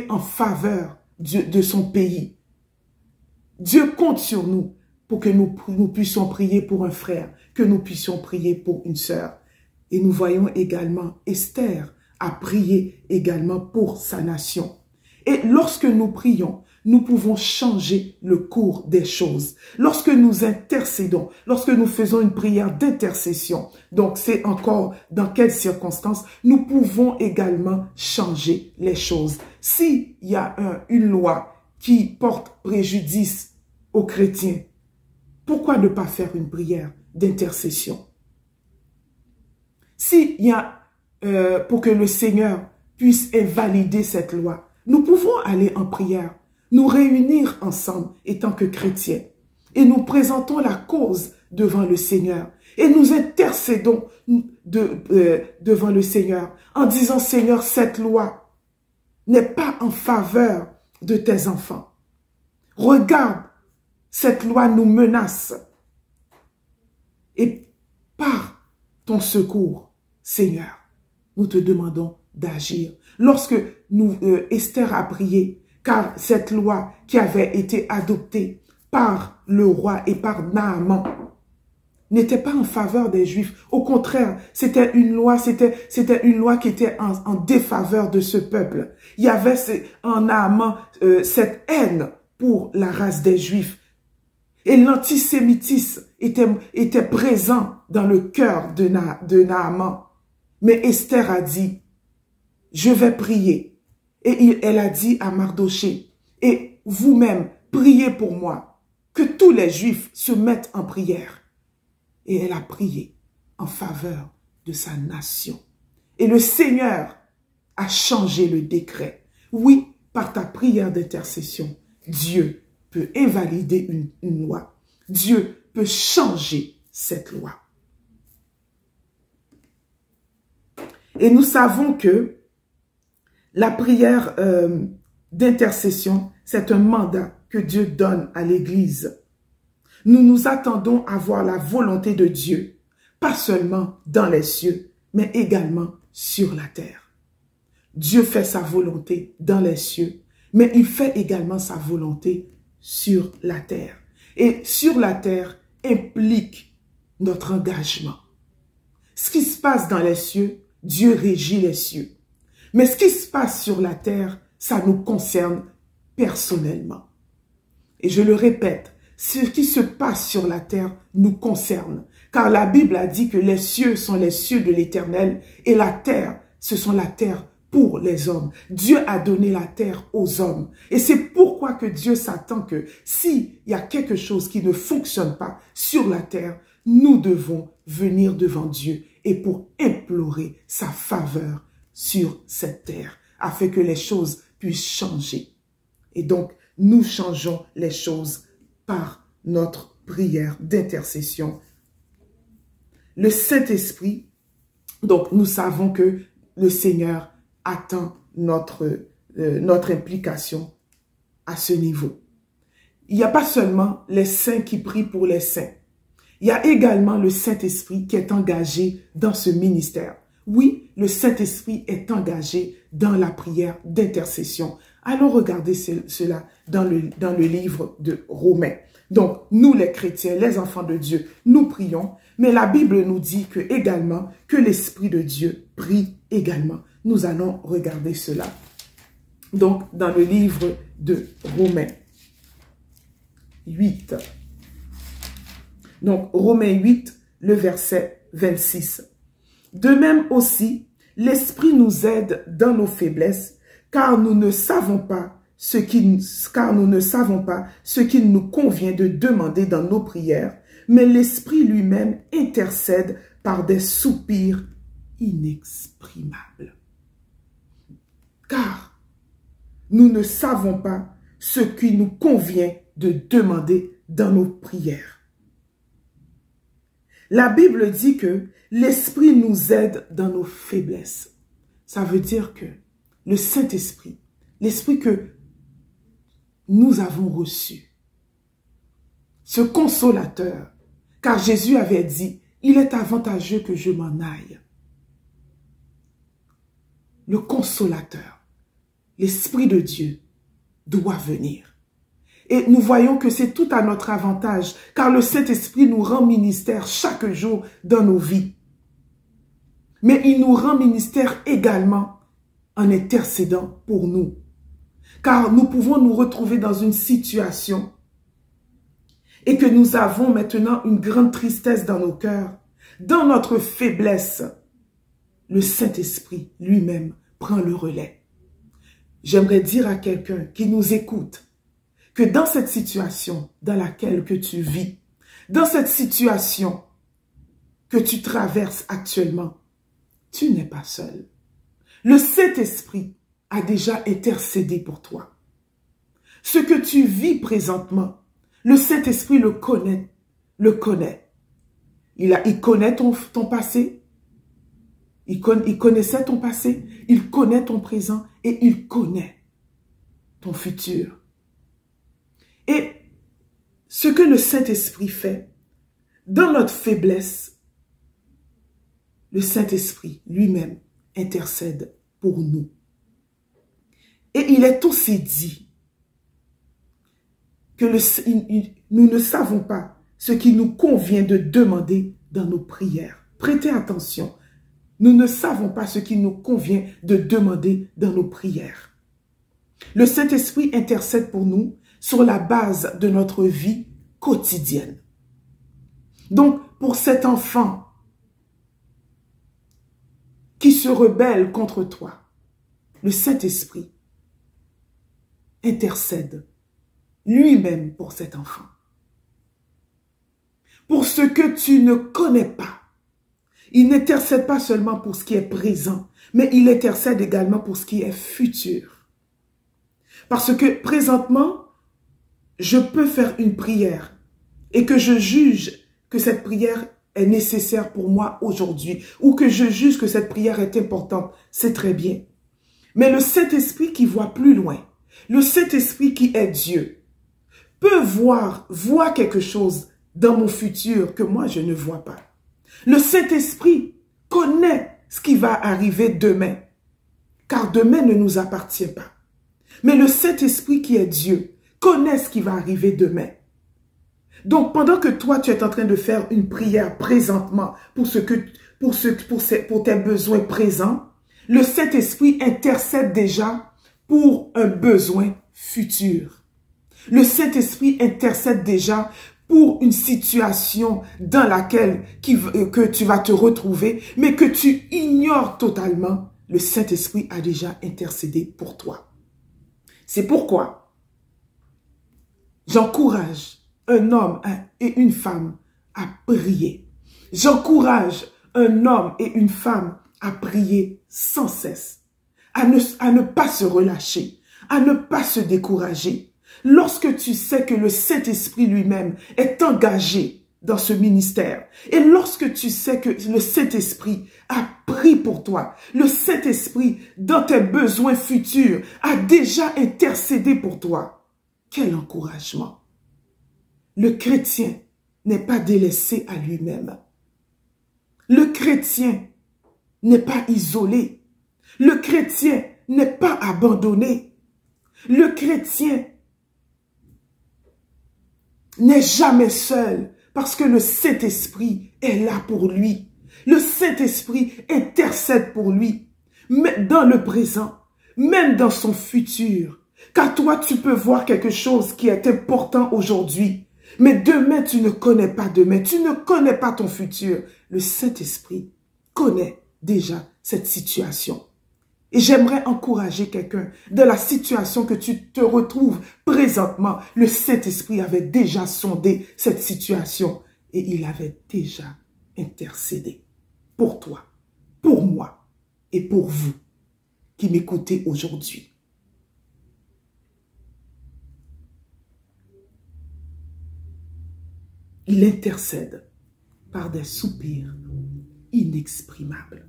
en faveur de son pays. Dieu compte sur nous pour que nous puissions prier pour un frère, que nous puissions prier pour une sœur. Et nous voyons également Esther a prié également pour sa nation. Et lorsque nous prions, nous pouvons changer le cours des choses. Lorsque nous intercédons, lorsque nous faisons une prière d'intercession, donc c'est encore dans quelles circonstances, nous pouvons également changer les choses. S'il y a une loi qui porte préjudice aux chrétiens, pourquoi ne pas faire une prière d'intercession? S'il y a, pour que le Seigneur puisse invalider cette loi, nous pouvons aller en prière, nous réunir ensemble étant que chrétiens et nous présentons la cause devant le Seigneur et nous intercédons devant le Seigneur en disant, Seigneur, cette loi n'est pas en faveur de tes enfants. Regarde, cette loi nous menace et par ton secours, Seigneur, nous te demandons d'agir. Lorsque Esther a prié, car cette loi qui avait été adoptée par le roi et par Naaman n'était pas en faveur des Juifs. Au contraire, c'était une loi qui était en défaveur de ce peuple. Il y avait en Naaman cette haine pour la race des Juifs. Et l'antisémitisme était présent dans le cœur de Naaman. Mais Esther a dit, je vais prier. Et elle a dit à Mardoché, et vous-même, priez pour moi, que tous les Juifs se mettent en prière. Et elle a prié en faveur de sa nation. Et le Seigneur a changé le décret. Oui, par ta prière d'intercession, Dieu peut invalider une loi. Dieu peut changer cette loi. Et nous savons que la prière d'intercession, c'est un mandat que Dieu donne à l'Église. Nous nous attendons à voir la volonté de Dieu, pas seulement dans les cieux, mais également sur la terre. Dieu fait sa volonté dans les cieux, mais il fait également sa volonté sur la terre. Et sur la terre implique notre engagement. Ce qui se passe dans les cieux, Dieu régit les cieux. Mais ce qui se passe sur la terre, ça nous concerne personnellement. Et je le répète, ce qui se passe sur la terre nous concerne. Car la Bible a dit que les cieux sont les cieux de l'Éternel et la terre, ce sont la terre pour les hommes. Dieu a donné la terre aux hommes. Et c'est pourquoi que Dieu s'attend que s'il y a quelque chose qui ne fonctionne pas sur la terre, nous devons venir devant Dieu et pour implorer sa faveur sur cette terre, afin que les choses puissent changer. Et donc, nous changeons les choses par notre prière d'intercession. Le Saint-Esprit, donc nous savons que le Seigneur attend notre implication à ce niveau. Il n'y a pas seulement les saints qui prient pour les saints. Il y a également le Saint-Esprit qui est engagé dans ce ministère. Oui, le Saint-Esprit est engagé dans la prière d'intercession. Allons regarder cela dans le livre de Romains. Donc, nous les chrétiens, les enfants de Dieu, nous prions, mais la Bible nous dit également que l'Esprit de Dieu prie également. Nous allons regarder cela. Donc, dans le livre de Romains 8. Donc, Romains 8, le verset 26. De même aussi, l'Esprit nous aide dans nos faiblesses, car nous ne savons pas ce qu'il nous convient de demander dans nos prières, mais l'Esprit lui-même intercède par des soupirs inexprimables. Car nous ne savons pas ce qui nous convient de demander dans nos prières. La Bible dit que l'Esprit nous aide dans nos faiblesses. Ça veut dire que le Saint-Esprit, l'Esprit que nous avons reçu, ce consolateur, car Jésus avait dit, il est avantageux que je m'en aille. Le consolateur, l'Esprit de Dieu doit venir. Et nous voyons que c'est tout à notre avantage, car le Saint-Esprit nous rend ministère chaque jour dans nos vies. Mais il nous rend ministère également en intercédant pour nous. Car nous pouvons nous retrouver dans une situation et que nous avons maintenant une grande tristesse dans nos cœurs. Dans notre faiblesse, le Saint-Esprit lui-même prend le relais. J'aimerais dire à quelqu'un qui nous écoute que dans cette situation dans laquelle que tu vis, dans cette situation que tu traverses actuellement, tu n'es pas seul. Le Saint-Esprit a déjà intercédé pour toi. Ce que tu vis présentement, le Saint-Esprit le connaît. Il connaît ton passé. Il connaissait ton passé. Il connaît ton présent et il connaît ton futur. Et ce que le Saint-Esprit fait, dans notre faiblesse, le Saint-Esprit lui-même intercède pour nous. Et il est aussi dit que nous ne savons pas ce qui nous convient de demander dans nos prières. Prêtez attention, nous ne savons pas ce qui nous convient de demander dans nos prières. Le Saint-Esprit intercède pour nous sur la base de notre vie quotidienne. Donc, pour cet enfant qui se rebelle contre toi, le Saint-Esprit intercède lui-même pour cet enfant. Pour ce que tu ne connais pas, il n'intercède pas seulement pour ce qui est présent, mais il intercède également pour ce qui est futur. Parce que présentement, je peux faire une prière et que je juge que cette prière est nécessaire pour moi aujourd'hui ou que je juge que cette prière est importante, c'est très bien. Mais le Saint-Esprit qui voit plus loin, le Saint-Esprit qui est Dieu, peut voir quelque chose dans mon futur que moi je ne vois pas. Le Saint-Esprit connaît ce qui va arriver demain, car demain ne nous appartient pas. Mais le Saint-Esprit qui est Dieu connaît ce qui va arriver demain. Donc, pendant que toi, tu es en train de faire une prière présentement pour tes besoins présents, le Saint-Esprit intercède déjà pour un besoin futur. Le Saint-Esprit intercède déjà pour une situation dans laquelle que tu vas te retrouver, mais que tu ignores totalement. Le Saint-Esprit a déjà intercédé pour toi. C'est pourquoi j'encourage un homme et une femme à prier. J'encourage un homme et une femme à prier sans cesse, à ne pas se relâcher, à ne pas se décourager. Lorsque tu sais que le Saint-Esprit lui-même est engagé dans ce ministère, et lorsque tu sais que le Saint-Esprit a pris pour toi, le Saint-Esprit, dans tes besoins futurs, a déjà intercédé pour toi, quel encouragement! Le chrétien n'est pas délaissé à lui-même. Le chrétien n'est pas isolé. Le chrétien n'est pas abandonné. Le chrétien n'est jamais seul parce que le Saint-Esprit est là pour lui. Le Saint-Esprit intercède pour lui, mais dans le présent, même dans son futur. Car toi, tu peux voir quelque chose qui est important aujourd'hui, mais demain, tu ne connais pas demain, tu ne connais pas ton futur. Le Saint-Esprit connaît déjà cette situation. Et j'aimerais encourager quelqu'un dans la situation que tu te retrouves présentement. Le Saint-Esprit avait déjà sondé cette situation et il avait déjà intercédé pour toi, pour moi et pour vous qui m'écoutez aujourd'hui. Il intercède par des soupirs inexprimables.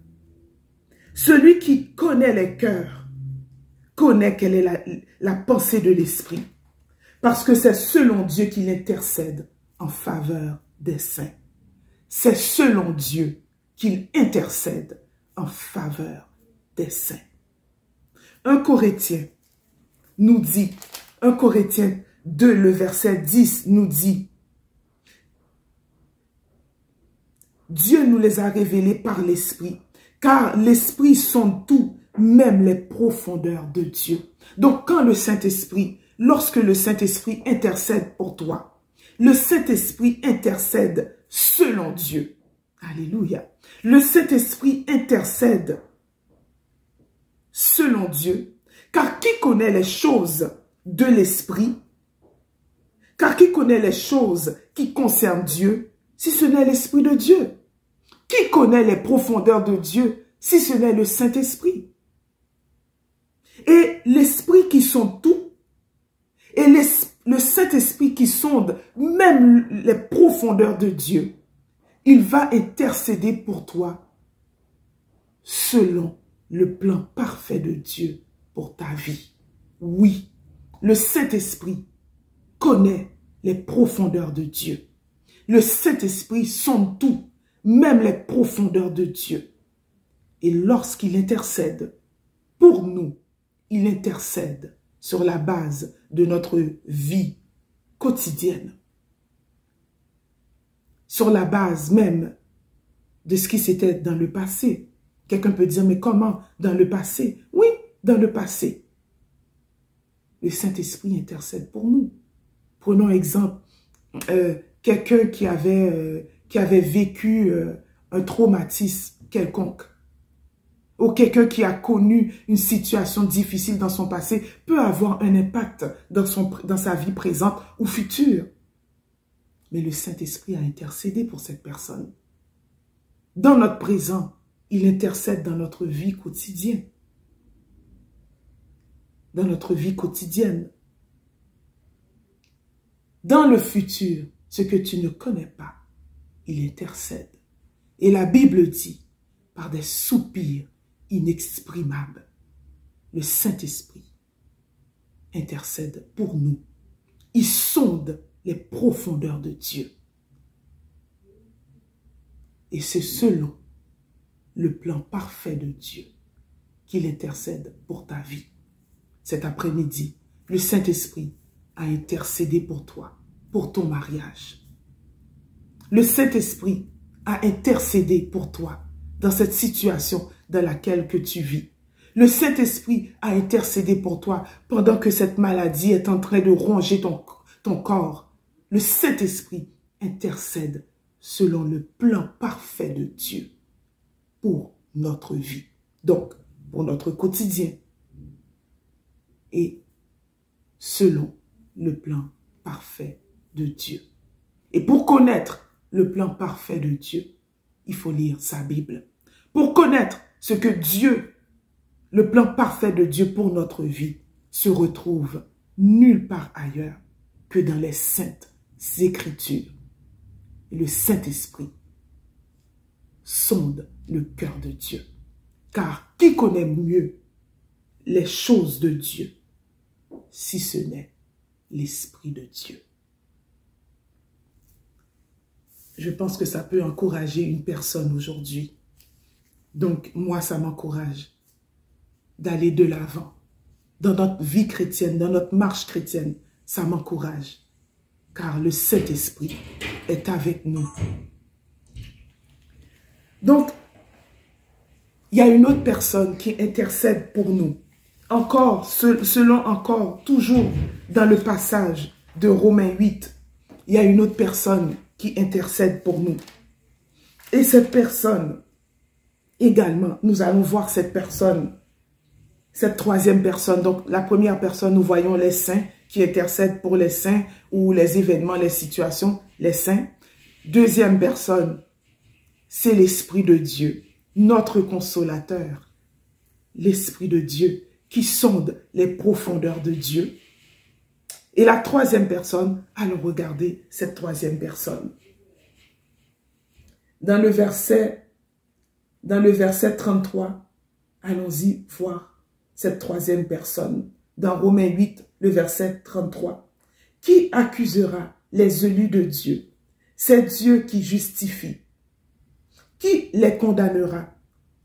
Celui qui connaît les cœurs connaît quelle est la pensée de l'Esprit, parce que c'est selon Dieu qu'il intercède en faveur des saints. C'est selon Dieu qu'il intercède en faveur des saints. 1 Corinthiens nous dit, 1 Corinthiens 2, le verset 10 nous dit, Dieu nous les a révélés par l'Esprit, car l'Esprit sonde tout, même les profondeurs de Dieu. Donc quand le Saint-Esprit, lorsque le Saint-Esprit intercède pour toi, le Saint-Esprit intercède selon Dieu. Alléluia. Le Saint-Esprit intercède selon Dieu, car qui connaît les choses de l'Esprit, car qui connaît les choses qui concernent Dieu, si ce n'est l'Esprit de Dieu? Qui connaît les profondeurs de Dieu, si ce n'est le Saint-Esprit? Et l'Esprit qui sonde tout, et le Saint-Esprit qui sonde même les profondeurs de Dieu, il va intercéder pour toi selon le plan parfait de Dieu pour ta vie. Oui, le Saint-Esprit connaît les profondeurs de Dieu. Le Saint-Esprit sonde tout, même les profondeurs de Dieu. Et lorsqu'il intercède pour nous, il intercède sur la base de notre vie quotidienne. Sur la base même de ce qui s'était dans le passé. Quelqu'un peut dire, mais comment dans le passé? Oui, dans le passé. Le Saint-Esprit intercède pour nous. Prenons exemple, quelqu'un qui avait vécu un traumatisme quelconque, ou quelqu'un qui a connu une situation difficile dans son passé, peut avoir un impact dans sa vie présente ou future. Mais le Saint-Esprit a intercédé pour cette personne. Dans notre présent, il intercède dans notre vie quotidienne. Dans notre vie quotidienne. Dans le futur, ce que tu ne connais pas, il intercède. Et la Bible dit, par des soupirs inexprimables, le Saint-Esprit intercède pour nous. Il sonde les profondeurs de Dieu. Et c'est selon le plan parfait de Dieu qu'il intercède pour ta vie. Cet après-midi, le Saint-Esprit a intercédé pour toi, pour ton mariage, Le Saint-Esprit a intercédé pour toi dans cette situation dans laquelle que tu vis. Le Saint-Esprit a intercédé pour toi pendant que cette maladie est en train de ronger ton corps. Le Saint-Esprit intercède selon le plan parfait de Dieu pour notre vie. Donc, pour notre quotidien et selon le plan parfait de Dieu. Et pour connaître le plan parfait de Dieu, il faut lire sa Bible. Pour connaître ce que Dieu, le plan parfait de Dieu pour notre vie, se retrouve nulle part ailleurs que dans les saintes Écritures. Et le Saint-Esprit sonde le cœur de Dieu. Car qui connaît mieux les choses de Dieu si ce n'est l'Esprit de Dieu? Je pense que ça peut encourager une personne aujourd'hui. Donc, moi, ça m'encourage d'aller de l'avant. Dans notre vie chrétienne, dans notre marche chrétienne, ça m'encourage. Car le Saint-Esprit est avec nous. Donc, il y a une autre personne qui intercède pour nous. Encore, toujours dans le passage de Romains 8, il y a une autre personne qui intercède pour nous. Et cette personne, également, nous allons voir cette personne, cette troisième personne. Donc, la première personne, nous voyons les saints qui intercèdent pour les saints ou les événements, les situations, les saints. Deuxième personne, c'est l'Esprit de Dieu, notre consolateur. L'Esprit de Dieu qui sonde les profondeurs de Dieu. Et la troisième personne, allons regarder cette troisième personne. Dans le verset 33, allons-y voir cette troisième personne. Dans Romains 8, le verset 33. Qui accusera les élus de Dieu? C'est Dieu qui justifie. Qui les condamnera?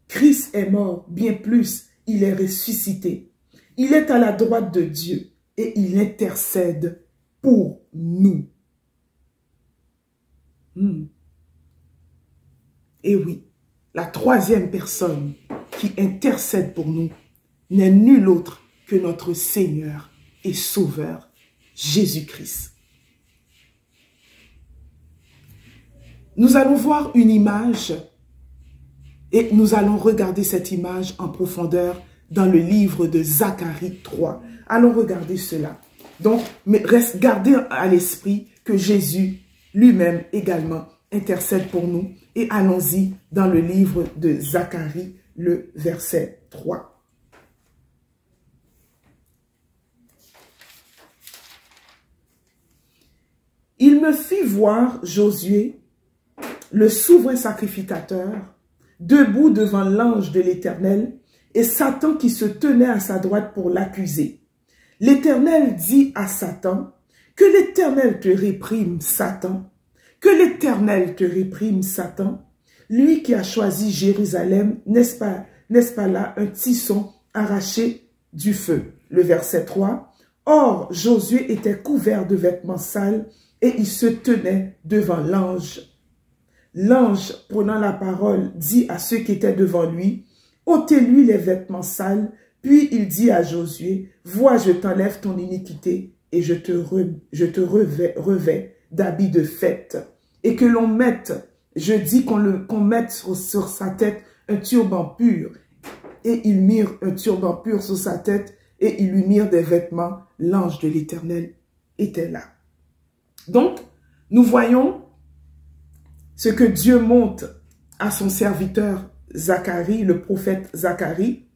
Christ est mort, bien plus, il est ressuscité. Il est à la droite de Dieu et il intercède pour nous. Et oui, la troisième personne qui intercède pour nous n'est nul autre que notre Seigneur et Sauveur, Jésus-Christ. Nous allons voir une image et nous allons regarder cette image en profondeur dans le livre de Zacharie 3. Allons regarder cela. Donc, mais gardez à l'esprit que Jésus lui-même également intercède pour nous. Et allons-y dans le livre de Zacharie, le verset 3. Il me fit voir Josué, le souverain sacrificateur, debout devant l'ange de l'Éternel, et Satan qui se tenait à sa droite pour l'accuser. L'Éternel dit à Satan, « Que l'Éternel te réprime, Satan, que l'Éternel te réprime, Satan, lui qui a choisi Jérusalem, n'est-ce pas là un tisson arraché du feu ?» Le verset 3, « Or, Josué était couvert de vêtements sales, et il se tenait devant l'ange. L'ange, prenant la parole, dit à ceux qui étaient devant lui, « ôtez-lui les vêtements sales. » Puis il dit à Josué, « Vois, je t'enlève ton iniquité et je te revais d'habits de fête. Et que l'on mette, je dis qu'on mette sur sa tête un turban pur. » Et ils mirent un turban pur sur sa tête et ils lui mirent des vêtements. L'ange de l'Éternel était là. Donc, nous voyons ce que Dieu montre à son serviteur Zacharie, le prophète Zacharie.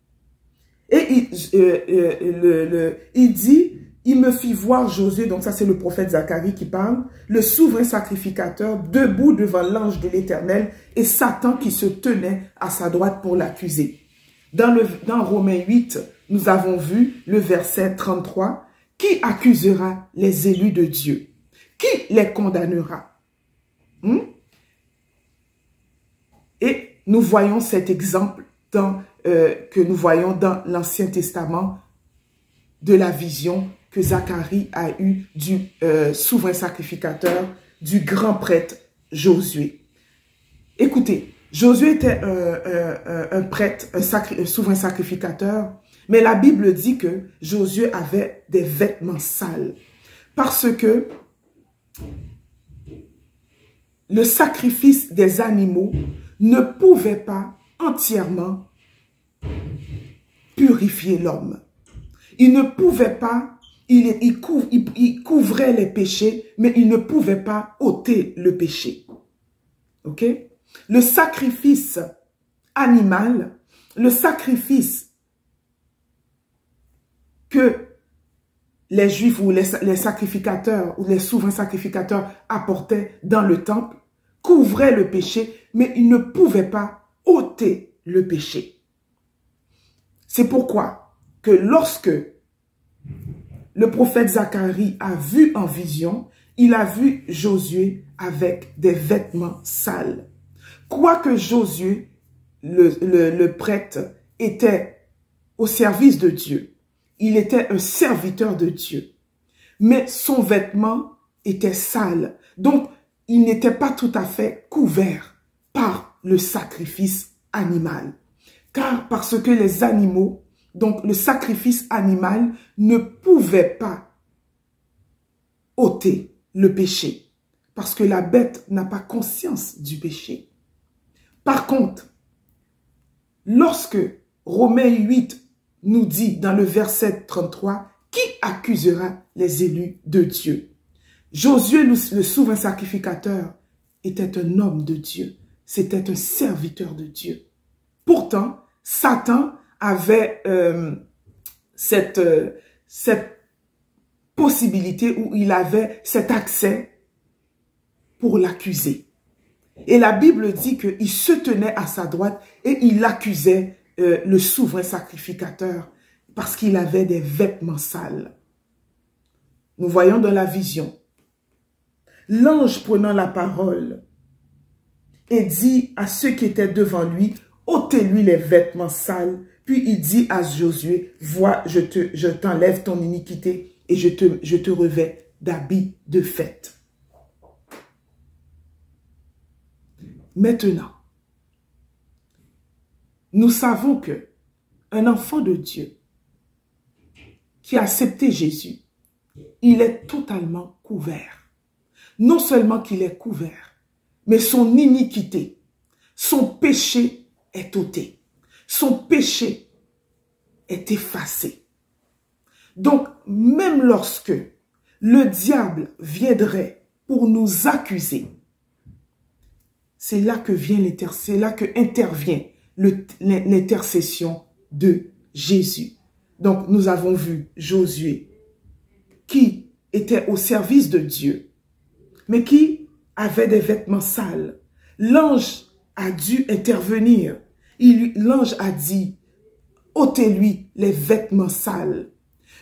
Et il dit, il me fit voir Josué, donc ça c'est le prophète Zacharie qui parle, le souverain sacrificateur debout devant l'ange de l'Éternel et Satan qui se tenait à sa droite pour l'accuser. Dans Romains 8, nous avons vu le verset 33, « Qui accusera les élus de Dieu? Qui les condamnera? » Et nous voyons cet exemple que nous voyons dans l'Ancien Testament de la vision que Zacharie a eue du souverain sacrificateur, du grand prêtre Josué. Écoutez, Josué était un prêtre, un souverain sacrificateur, mais la Bible dit que Josué avait des vêtements sales parce que le sacrifice des animaux ne pouvait pas entièrement purifier l'homme. Il ne pouvait pas, il couvrait les péchés, mais il ne pouvait pas ôter le péché. Ok? Le sacrifice animal, le sacrifice que les Juifs ou les sacrificateurs ou les souverains sacrificateurs apportaient dans le temple couvrait le péché, mais il ne pouvait pas ôter le péché. C'est pourquoi que lorsque le prophète Zacharie a vu en vision, il a vu Josué avec des vêtements sales. Quoique Josué, le prêtre, était au service de Dieu, il était un serviteur de Dieu, mais son vêtement était sale. Donc, il n'était pas tout à fait couvert par le sacrifice animal. Car parce que les animaux, donc le sacrifice animal, ne pouvait pas ôter le péché. Parce que la bête n'a pas conscience du péché. Par contre, lorsque Romains 8 nous dit dans le verset 33, qui accusera les élus de Dieu? Josué, le souverain sacrificateur, était un homme de Dieu. C'était un serviteur de Dieu. Pourtant, Satan avait cette possibilité où il avait cet accès pour l'accuser. Et la Bible dit qu'il se tenait à sa droite et il accusait le souverain sacrificateur parce qu'il avait des vêtements sales. Nous voyons dans la vision, l'ange prenant la parole et dit à ceux qui étaient devant lui, ôtez-lui les vêtements sales. Puis il dit à Josué, vois, je t'enlève ton iniquité et je te revêts d'habits de fête. Maintenant, nous savons que un enfant de Dieu qui a accepté Jésus, il est totalement couvert. Non seulement qu'il est couvert, mais son iniquité, son péché est ôté. Son péché est effacé. Donc, même lorsque le diable viendrait pour nous accuser, c'est là que intervient l'intercession de Jésus. Donc, nous avons vu Josué qui était au service de Dieu, mais qui avait des vêtements sales. L'ange a dû intervenir. L'ange a dit, ôtez-lui les vêtements sales.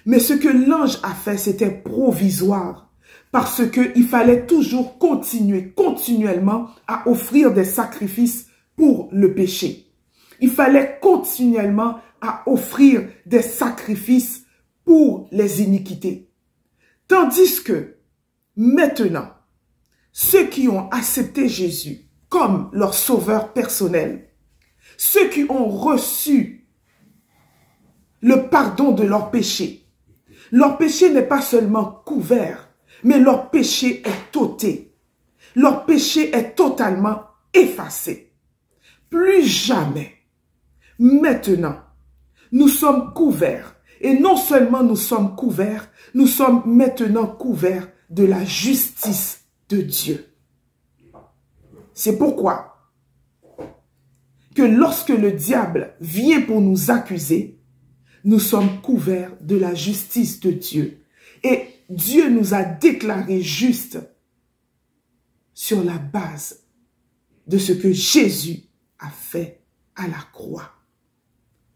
Mais ce que l'ange a fait, c'était provisoire. Parce qu'il fallait toujours continuellement à offrir des sacrifices pour le péché. Il fallait continuellement à offrir des sacrifices pour les iniquités. Tandis que maintenant, ceux qui ont accepté Jésus comme leur sauveur personnel, ceux qui ont reçu le pardon de leur péché n'est pas seulement couvert, mais leur péché est ôté. Leur péché est totalement effacé. Plus jamais, maintenant, nous sommes couverts. Et non seulement nous sommes couverts, nous sommes maintenant couverts de la justice de Dieu. C'est pourquoi que lorsque le diable vient pour nous accuser, nous sommes couverts de la justice de Dieu. Et Dieu nous a déclarés justes sur la base de ce que Jésus a fait à la croix.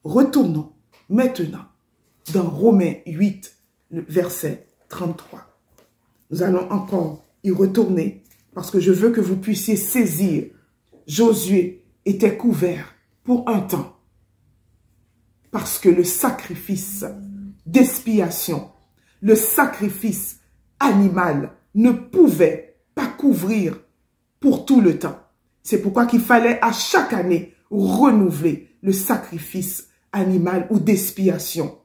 Retournons maintenant dans Romains 8, le verset 33. Nous allons encore y retourner parce que je veux que vous puissiez saisir. Josué était couvert pour un temps parce que le sacrifice d'expiation, le sacrifice animal ne pouvait pas couvrir pour tout le temps. C'est pourquoi qu'il fallait à chaque année renouveler le sacrifice animal ou d'expiation.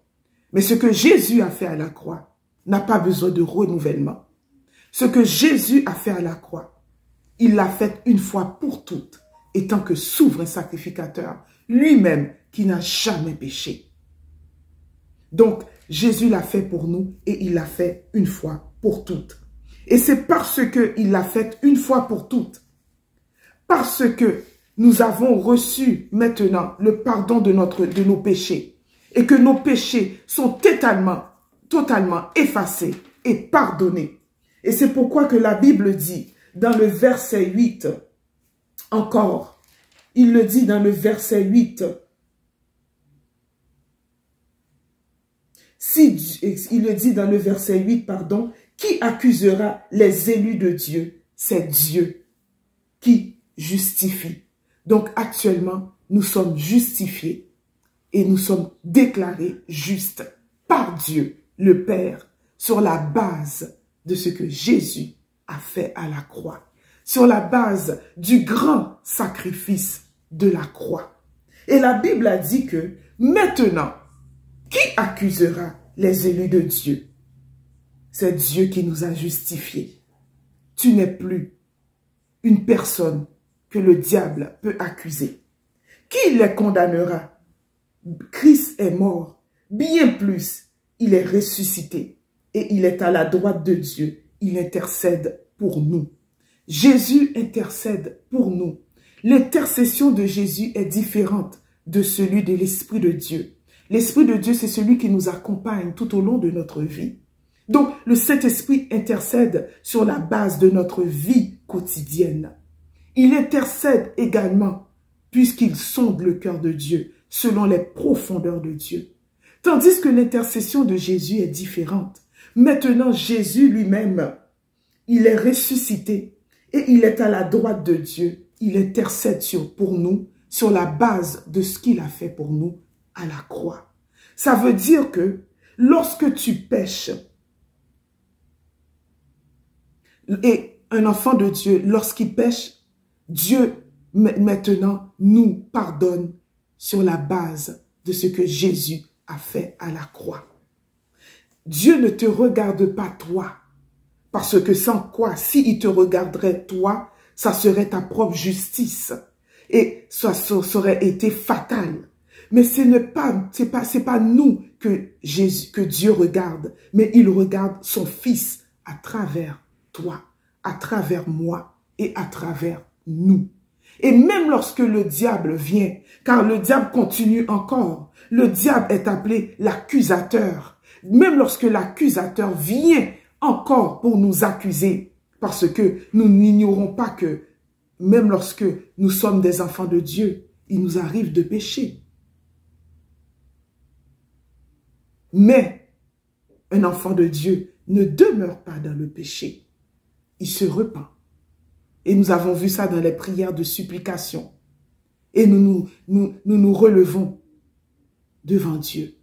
Mais ce que Jésus a fait à la croix n'a pas besoin de renouvellement. Ce que Jésus a fait à la croix, il l'a fait une fois pour toutes, étant que souverain sacrificateur, lui-même qui n'a jamais péché. Donc, Jésus l'a fait pour nous et il l'a fait une fois pour toutes. Et c'est parce qu'il l'a fait une fois pour toutes, parce que nous avons reçu maintenant le pardon de nos péchés et que nos péchés sont totalement effacés et pardonnés. Et c'est pourquoi que la Bible dit dans le verset 8 encore, il le dit dans le verset 8, il le dit dans le verset 8, pardon, qui accusera les élus de Dieu? C'est Dieu qui justifie. Donc actuellement, nous sommes justifiés et nous sommes déclarés justes par Dieu, le Père, sur la base de ce que Jésus a fait à la croix, sur la base du grand sacrifice de la croix. Et la Bible a dit que maintenant, qui accusera les élus de Dieu? C'est Dieu qui nous a justifiés. Tu n'es plus une personne que le diable peut accuser. Qui les condamnera? Christ est mort. Bien plus, il est ressuscité et il est à la droite de Dieu. Il intercède pour nous. Jésus intercède pour nous. L'intercession de Jésus est différente de celui de l'Esprit de Dieu. L'Esprit de Dieu, c'est celui qui nous accompagne tout au long de notre vie. Donc, le Saint-Esprit intercède sur la base de notre vie quotidienne. Il intercède également puisqu'il sonde le cœur de Dieu selon les profondeurs de Dieu. Tandis que l'intercession de Jésus est différente. Maintenant, Jésus lui-même, il est ressuscité et il est à la droite de Dieu. Il intercède pour nous sur la base de ce qu'il a fait pour nous à la croix. Ça veut dire que lorsque tu pèches, et un enfant de Dieu, lorsqu'il pêche, Dieu maintenant nous pardonne sur la base de ce que Jésus a fait à la croix. Dieu ne te regarde pas toi, parce que sans quoi, s'il te regarderait toi, ça serait ta propre justice et ça aurait été fatal. Mais c'est pas nous que Dieu regarde, mais il regarde son Fils à travers toi, à travers moi et à travers nous. Et même lorsque le diable vient, car le diable continue encore, le diable est appelé l'accusateur. Même lorsque l'accusateur vient encore pour nous accuser, parce que nous n'ignorons pas que même lorsque nous sommes des enfants de Dieu, il nous arrive de pécher. Mais un enfant de Dieu ne demeure pas dans le péché. Il se repent. Et nous avons vu ça dans les prières de supplication. Et nous relevons devant Dieu.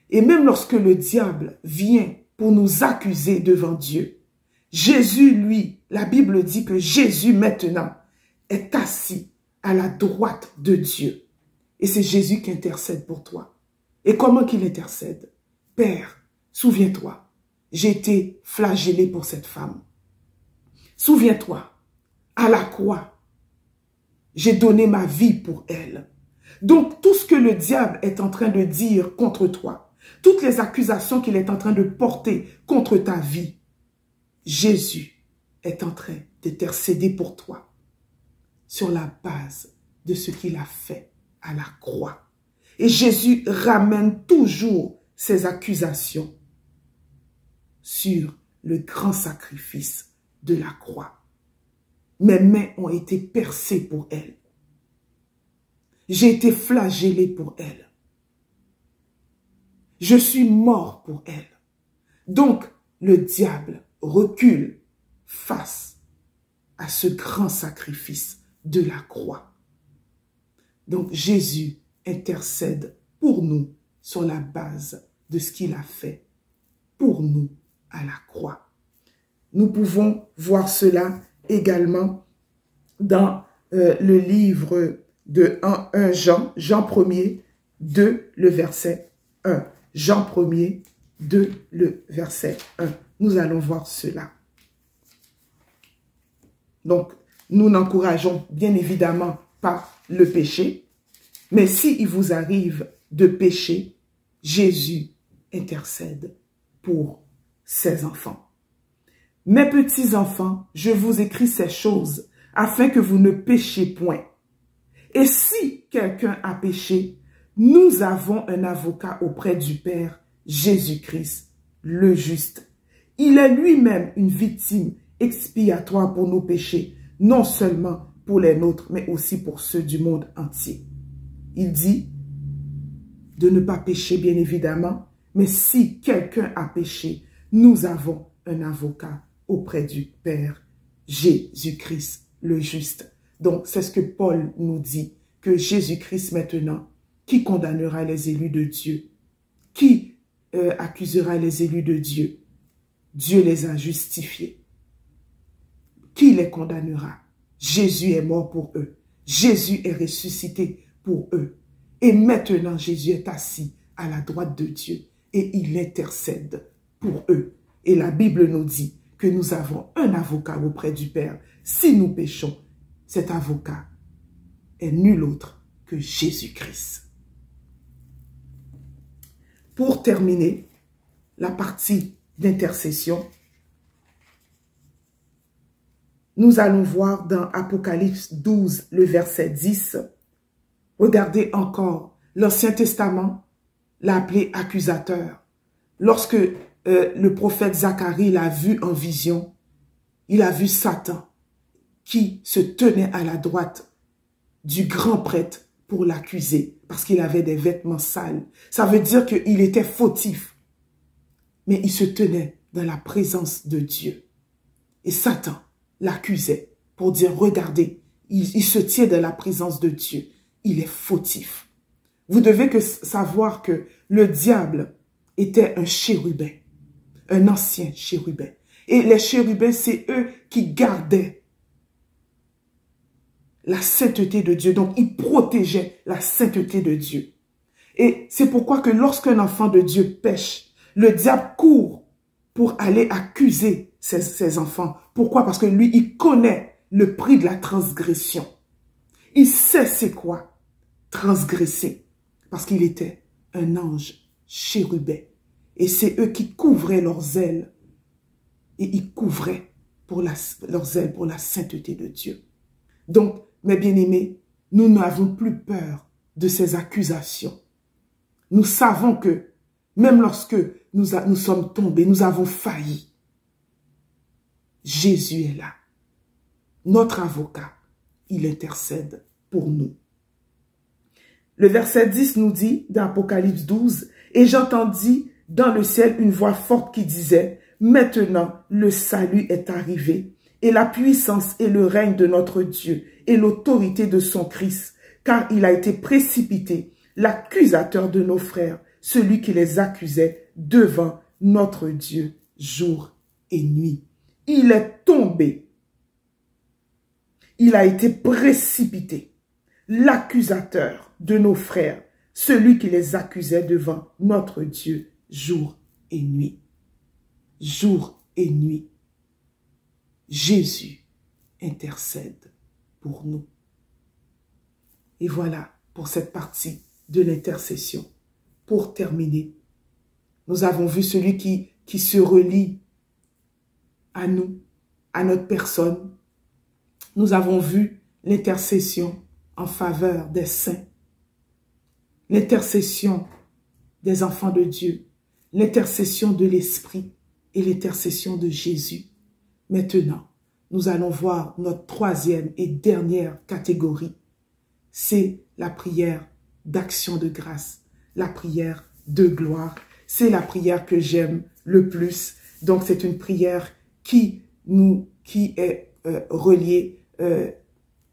Et même lorsque le diable vient pour nous accuser devant Dieu, Jésus, lui, la Bible dit que Jésus maintenant est assis à la droite de Dieu. Et c'est Jésus qui intercède pour toi. Et comment qu'il intercède? Père, souviens-toi, j'ai été flagellé pour cette femme. Souviens-toi, à la croix, j'ai donné ma vie pour elle. Donc, tout ce que le diable est en train de dire contre toi, toutes les accusations qu'il est en train de porter contre ta vie, Jésus est en train d'intercéder pour toi sur la base de ce qu'il a fait à la croix. Et Jésus ramène toujours ses accusations sur le grand sacrifice de la croix. Mes mains ont été percées pour elle. J'ai été flagellé pour elle. Je suis mort pour elle. Donc, le diable recule face à ce grand sacrifice de la croix. Donc, Jésus intercède pour nous sur la base de ce qu'il a fait pour nous à la croix. Nous pouvons voir cela également dans le livre de 1 Jean, Jean 1er, 2, le verset 1. Jean 1er, 2, le verset 1. Nous allons voir cela. Donc, nous n'encourageons bien évidemment pas le péché, mais s'il vous arrive de pécher, Jésus intercède pour ses enfants. Mes petits enfants, je vous écris ces choses afin que vous ne péchiez point. Et si quelqu'un a péché, nous avons un avocat auprès du Père, Jésus-Christ, le juste. Il est lui-même une victime expiatoire pour nos péchés, non seulement pour les nôtres, mais aussi pour ceux du monde entier. Il dit de ne pas pécher, bien évidemment, mais si quelqu'un a péché, nous avons un avocat auprès du Père, Jésus-Christ, le juste. Donc, c'est ce que Paul nous dit, que Jésus-Christ maintenant, qui condamnera les élus de Dieu? Qui accusera les élus de Dieu? Dieu les a justifiés. Qui les condamnera? Jésus est mort pour eux. Jésus est ressuscité pour eux. Et maintenant, Jésus est assis à la droite de Dieu et il intercède pour eux. Et la Bible nous dit que nous avons un avocat auprès du Père. Si nous péchons, cet avocat est nul autre que Jésus-Christ. Pour terminer la partie d'intercession, nous allons voir dans Apocalypse 12, le verset 10. Regardez encore, l'Ancien Testament l'a appelé accusateur. Lorsque le prophète Zacharie l'a vu en vision, il a vu Satan qui se tenait à la droite du grand prêtre pour l'accuser parce qu'il avait des vêtements sales. Ça veut dire qu'il était fautif, mais il se tenait dans la présence de Dieu. Et Satan l'accusait pour dire, regardez, il se tient dans la présence de Dieu. Il est fautif. Vous devez savoir que le diable était un chérubin, un ancien chérubin. Et les chérubins, c'est eux qui gardaient la sainteté de Dieu. Donc, ils protégeaient la sainteté de Dieu. Et c'est pourquoi que lorsqu'un enfant de Dieu pêche, le diable court pour aller accuser ses enfants. Pourquoi? Parce que lui, il connaît le prix de la transgression. Il sait c'est quoi transgresser. Parce qu'il était un ange chérubin. Et c'est eux qui couvraient leurs ailes. Et ils couvraient leurs ailes pour la sainteté de Dieu. Donc, mes bien-aimés, nous n'avons plus peur de ces accusations. Nous savons que même lorsque nous sommes tombés, nous avons failli, Jésus est là. Notre avocat, il intercède pour nous. Le verset 10 nous dit, dans Apocalypse 12, « Et j'entendis dans le ciel une voix forte qui disait, « Maintenant le salut est arrivé, et la puissance et le règne de notre Dieu, et l'autorité de son Christ, car il a été précipité, l'accusateur de nos frères, celui qui les accusait devant notre Dieu jour et nuit. Il est tombé. Il a été précipité, l'accusateur de nos frères, celui qui les accusait devant notre Dieu jour et nuit. Jour et nuit. Jésus intercède pour nous. Et voilà pour cette partie de l'intercession. Pour terminer, nous avons vu celui qui se relie à nous, à notre personne. Nous avons vu l'intercession en faveur des saints, l'intercession des enfants de Dieu, l'intercession de l'Esprit et l'intercession de Jésus. Maintenant, nous allons voir notre troisième et dernière catégorie. C'est la prière d'action de grâce, la prière de gloire. C'est la prière que j'aime le plus. Donc, c'est une prière qui est reliée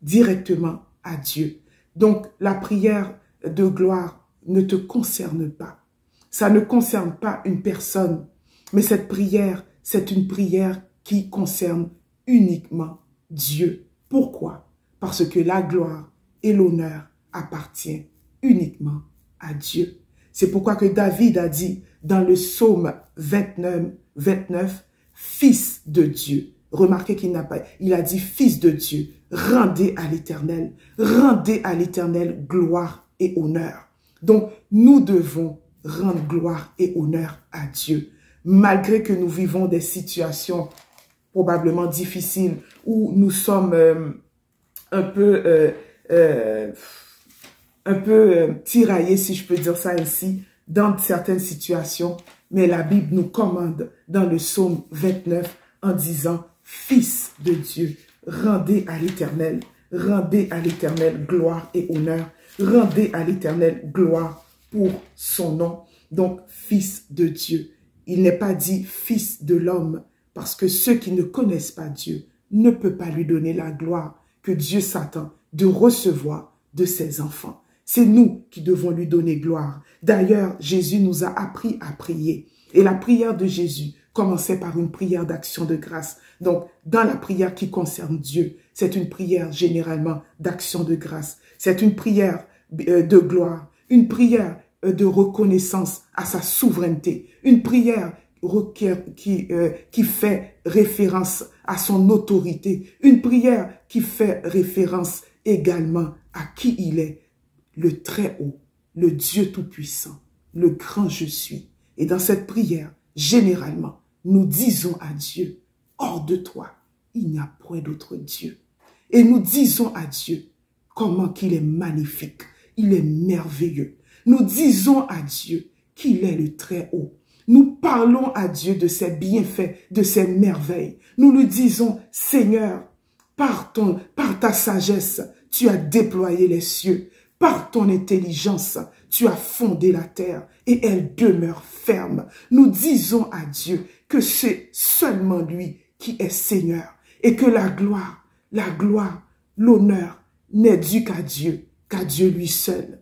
directement à Dieu. Donc, la prière de gloire ne te concerne pas. Ça ne concerne pas une personne, mais cette prière, c'est une prière qui concerne uniquement Dieu. Pourquoi? Parce que la gloire et l'honneur appartiennent uniquement à Dieu. C'est pourquoi que David a dit dans le psaume 29, Fils de Dieu. Remarquez qu'il n'a pas, il a dit Fils de Dieu. Rendez à l'Éternel gloire et honneur. Donc, nous devons rendre gloire et honneur à Dieu. Malgré que nous vivons des situations probablement difficiles où nous sommes un peu tiraillés, si je peux dire ça ainsi, dans certaines situations. Mais la Bible nous commande dans le psaume 29 en disant « Fils de Dieu, rendez à l'Éternel gloire et honneur. Rendez à l'Éternel gloire pour son nom. » Donc, Fils de Dieu. Il n'est pas dit Fils de l'homme, parce que ceux qui ne connaissent pas Dieu ne peuvent pas lui donner la gloire que Dieu s'attend de recevoir de ses enfants. C'est nous qui devons lui donner gloire. D'ailleurs, Jésus nous a appris à prier. Et la prière de Jésus commençait par une prière d'action de grâce. Donc, dans la prière qui concerne Dieu, c'est une prière généralement d'action de grâce. C'est une prière de gloire, une prière de reconnaissance à sa souveraineté, une prière qui fait référence à son autorité, une prière qui fait référence également à qui il est, le Très-Haut, le Dieu Tout-Puissant, le grand je suis. Et dans cette prière, généralement, nous disons à Dieu, hors de toi, il n'y a point d'autre Dieu. Et nous disons à Dieu comment qu'il est magnifique, il est merveilleux. Nous disons à Dieu qu'il est le Très-Haut. Nous parlons à Dieu de ses bienfaits, de ses merveilles. Nous lui disons, Seigneur, par ta sagesse, tu as déployé les cieux. Par ton intelligence, tu as fondé la terre et elle demeure ferme. Nous disons à Dieu que c'est seulement lui qui est Seigneur et que la gloire, l'honneur n'est dû qu'à Dieu lui seul.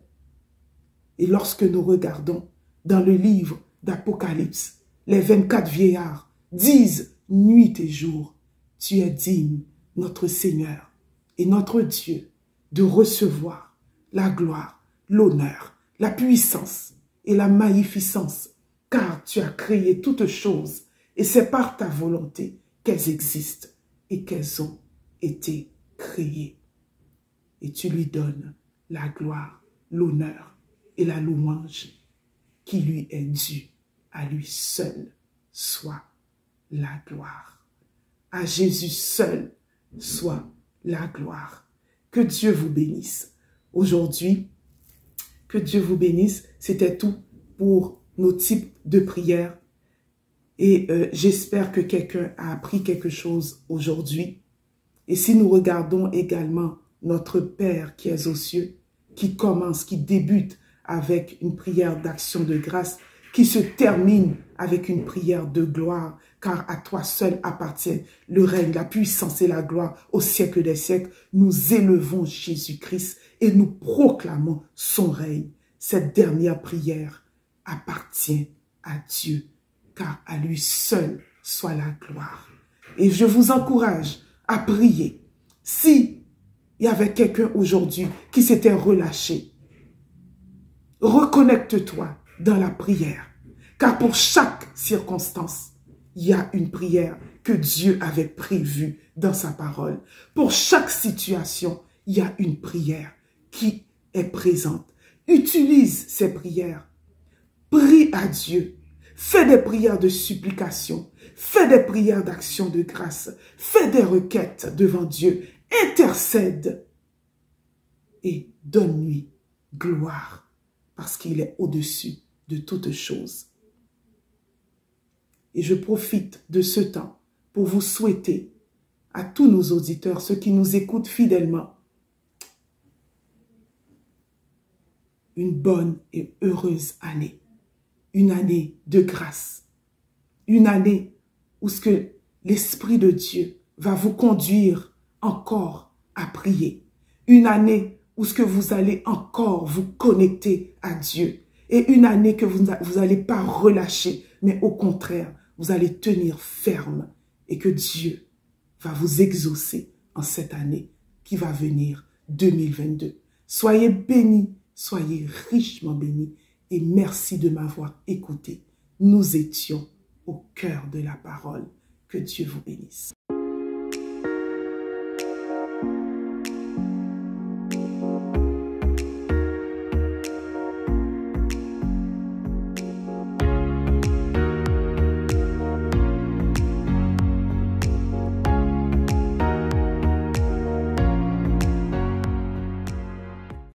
Et lorsque nous regardons dans le livre d'Apocalypse, les 24 vieillards disent nuit et jour, tu es digne, notre Seigneur et notre Dieu, de recevoir la gloire, l'honneur, la puissance et la magnificence, car tu as créé toutes choses et c'est par ta volonté qu'elles existent et qu'elles ont été créées. Et tu lui donnes la gloire, l'honneur et la louange qui lui est due. À lui seul soit la gloire. À Jésus seul soit la gloire. Que Dieu vous bénisse. Aujourd'hui, que Dieu vous bénisse. C'était tout pour nos types de prières. Et j'espère que quelqu'un a appris quelque chose aujourd'hui. Et si nous regardons également notre Père qui est aux cieux, qui débute avec une prière d'action de grâce, qui se termine avec une prière de gloire, car à toi seul appartient le règne, la puissance et la gloire au siècle des siècles. Nous élevons Jésus-Christ et nous proclamons son règne. Cette dernière prière appartient à Dieu, car à lui seul soit la gloire. Et je vous encourage à prier. Si il y avait quelqu'un aujourd'hui qui s'était relâché, reconnecte-toi dans la prière, car pour chaque circonstance, il y a une prière que Dieu avait prévue dans sa parole. Pour chaque situation, il y a une prière qui est présente. Utilise ces prières. Prie à Dieu. Fais des prières de supplication. Fais des prières d'action de grâce. Fais des requêtes devant Dieu. Intercède et donne-lui gloire parce qu'il est au-dessus de toutes choses. Et je profite de ce temps pour vous souhaiter à tous nos auditeurs, ceux qui nous écoutent fidèlement, une bonne et heureuse année. Une année de grâce. Une année où ce que l'Esprit de Dieu va vous conduire encore à prier. Une année où ce que vous allez encore vous connecter à Dieu. Et une année que vous n'allez pas relâcher, mais au contraire, vous allez tenir ferme et que Dieu va vous exaucer en cette année qui va venir, 2022. Soyez bénis, soyez richement bénis et merci de m'avoir écouté. Nous étions au cœur de la parole. Que Dieu vous bénisse.